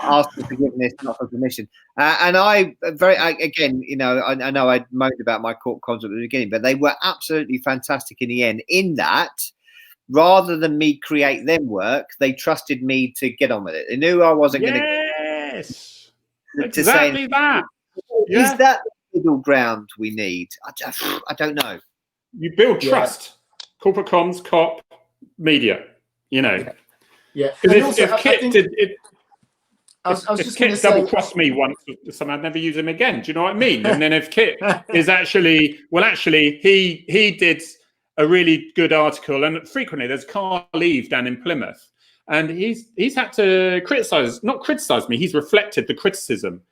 Ask for forgiveness, not for permission. And I know I moaned about my court conduct at the beginning, but they were absolutely fantastic in the end. In that, rather than me create them work, they trusted me to get on with it. They knew I wasn't going to.
Yes, exactly that.
Is that the middle ground we need? I don't know.
You build trust. Corporate comms, cop, media.
Yeah.
Because if Kit did it. If Kit double-crossed me once, I'd never use him again. Do you know what I mean? And then if Kit is actually, he did a really good article, and frequently there's car leave down in Plymouth, and he's had to not criticize me. He's reflected the criticism,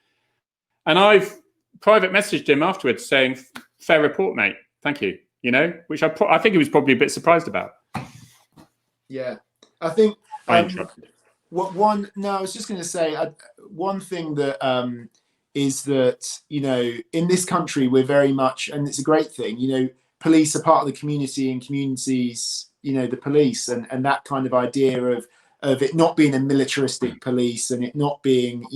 and I've private messaged him afterwards saying, "Fair report, mate. Thank you." Which I think he was probably a bit surprised about.
Yeah, I think.
I interrupted.
I was just going to say one thing that is that, in this country, we're very much, and it's a great thing, police are part of the community and communities, the police, and that kind of idea of it not being a militaristic police and it not being,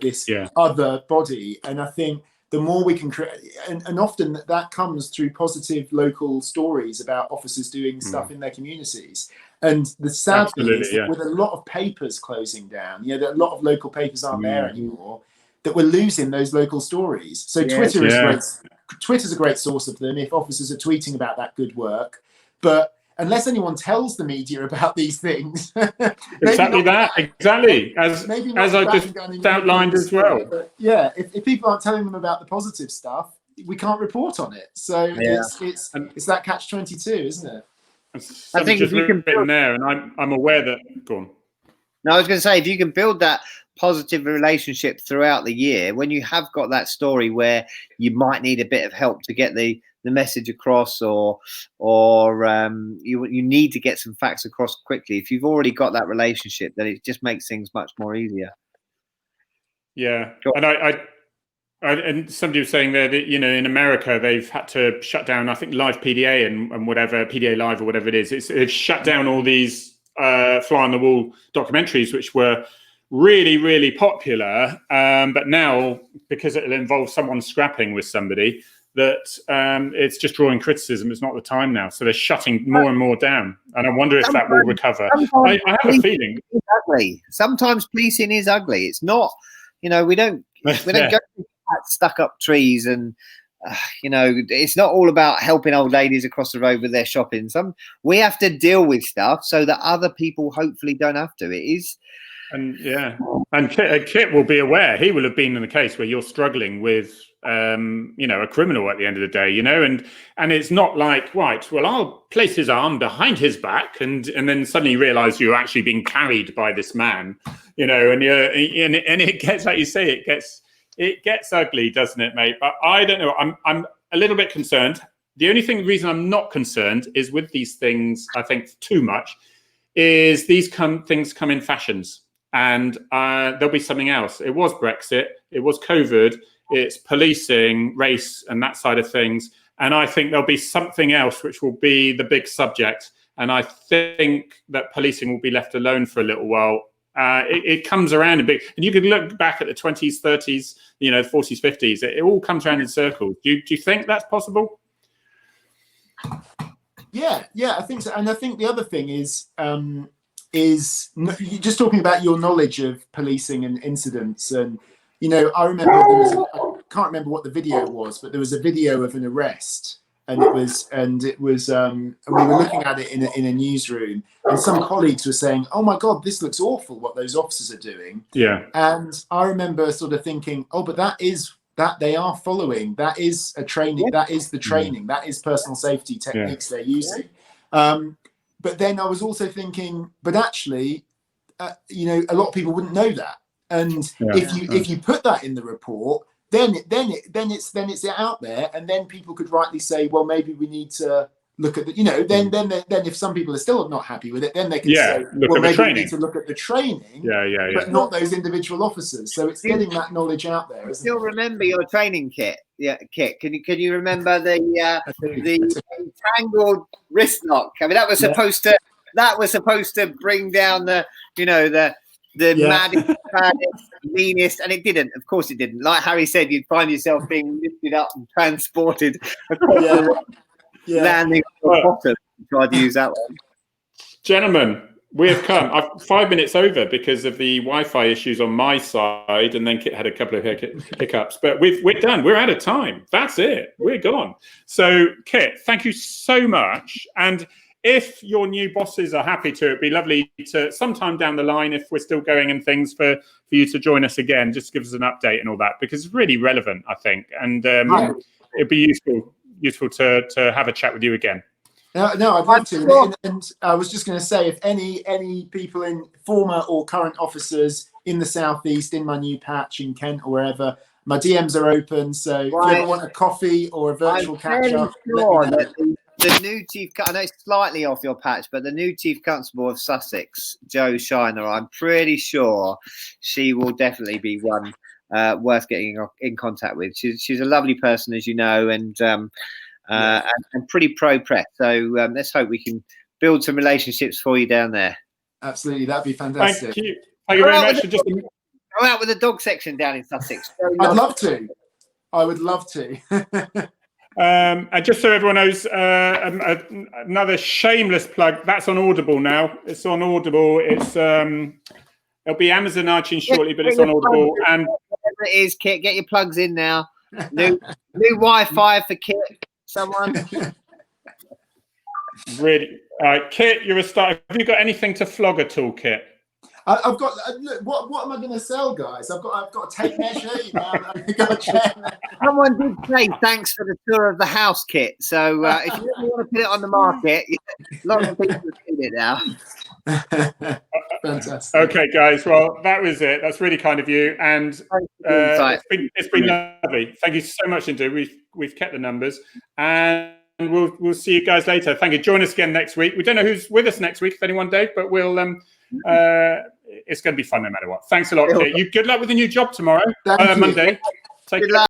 this other body. And I think the more we can create, and often that comes through positive local stories about officers doing stuff in their communities. And the sad thing is that with a lot of papers closing down, that a lot of local papers aren't there anymore, that we're losing those local stories. So Twitter is great. Twitter's a great source of them if officers are tweeting about that good work. But unless anyone tells the media about these things,
exactly. As I just outlined as well.
But if people aren't telling them about the positive stuff, we can't report on it. So it's that catch-22, isn't it?
I think if you can
build there, and I'm aware that. Go on.
No, I was going to say, if you can build that positive relationship throughout the year, when you have got that story where you might need a bit of help to get the message across, or you need to get some facts across quickly. If you've already got that relationship, then it just makes things much more easier.
Yeah, and somebody was saying there that in America they've had to shut down, I think, live PDA and whatever, PDA Live or whatever it is. It's shut down all these fly on the wall documentaries, which were really, really popular. But now, because it'll involve someone scrapping with somebody, that it's just drawing criticism. It's not the time now, so they're shutting more and more down. And I wonder if that will recover. I have a feeling.
Ugly. Sometimes policing is ugly. It's not. We don't go stuck up trees and it's not all about helping old ladies across the road with their shopping. We have to deal with stuff so that other people hopefully don't have to. It is.
And Kit will be aware. He will have been in the case where you're struggling with a criminal at the end of the day, and it's not like, right, well, I'll place his arm behind his back and then suddenly you realize you're actually being carried by this man, and it gets, like you say, it gets ugly, doesn't it, mate? But I don't know. I'm a little bit concerned. The only reason I'm not concerned is with these things, I think too much, is these things come in fashions, and there'll be something else. It was Brexit, it was COVID, it's policing, race, and that side of things. And I think there'll be something else which will be the big subject. And I think that policing will be left alone for a little while. It comes around a bit, and you could look back at the 20s, 30s, 40s, 50s. It all comes around in circles. Do you think that's possible?
Yeah, I think so. And I think the other thing is you're just talking about your knowledge of policing and incidents. And I remember there was a can't remember what the video was, but there was a video of an arrest, and we were looking at it in a newsroom, and some colleagues were saying, "Oh my God, this looks awful! What those officers are doing."
Yeah.
And I remember sort of thinking, "Oh, but that they are following. That is a training. That is the training. That is personal safety techniques they're using." But then I was also thinking, but actually, a lot of people wouldn't know that. And if you put that in the report, then it's out there, and then people could rightly say, well, maybe we need to look at the, then if some people are still not happy with it, then they can say, well, maybe we need to look at the training, but not those individial officers. So it's getting that knowledge out there.
Still remember your training kit? Yeah, Kit. Can you remember the entangled wrist lock? I mean, that was supposed to bring down the maddest, meanest, and it didn't. Of course, it didn't. Like Harry said, you'd find yourself being lifted up and transported across landing on the bottom. Tried to use that one.
Gentlemen, we have come. I'm 5 minutes over because of the Wi-Fi issues on my side, and then Kit had a couple of hiccups. But we're done. We're out of time. That's it. We're gone. So, Kit, thank you so much. And if your new bosses are happy to, it'd be lovely to sometime down the line, if we're still going and things, for you to join us again. Just give us an update and all that, because it's really relevant, I think, and it'd be useful to have a chat with you again.
No, I'd love to. And I was just going to say, if any people in former or current officers in the southeast, in my new patch in Kent or wherever, my DMs are open. So if you ever want a coffee or a virtual catch up, let me know.
The new chief, I know it's slightly off your patch, but the new chief constable of Sussex, Jo Shiner, I'm pretty sure she will definitely be one worth getting in contact with. She's a lovely person, as you know, and pretty pro-press. So let's hope we can build some relationships for you down there.
Absolutely, that'd be fantastic.
Thank you very much.
Go out with the dog section down in Sussex.
I'd love to. I would love to.
And just so everyone knows, another shameless plug. That's on Audible now. It's on Audible. It's it'll be Amazon iTunes shortly, but it's on Audible. And
whatever it is, Kit, get your plugs in now. New Wi-Fi for Kit. Someone.
Really, Kit, you're a star. Have you got anything to flog at all, Kit?
I've got. Look, what am I going to sell, guys? I've got a tape measure.
Someone did say thanks for the tour of the house, Kit. So if you really want to put it on the market, a lot of people have seen it now.
Fantastic.
Okay, guys. Well, that was it. That's really kind of you, and it's been lovely. Thank you so much indeed. We've kept the numbers, and we'll see you guys later. Thank you. Join us again next week. We don't know who's with us next week, if anyone, Dave, but we'll it's going to be fun no matter what. Thanks a lot, Kit. Good luck with the new job tomorrow, Monday. Take care.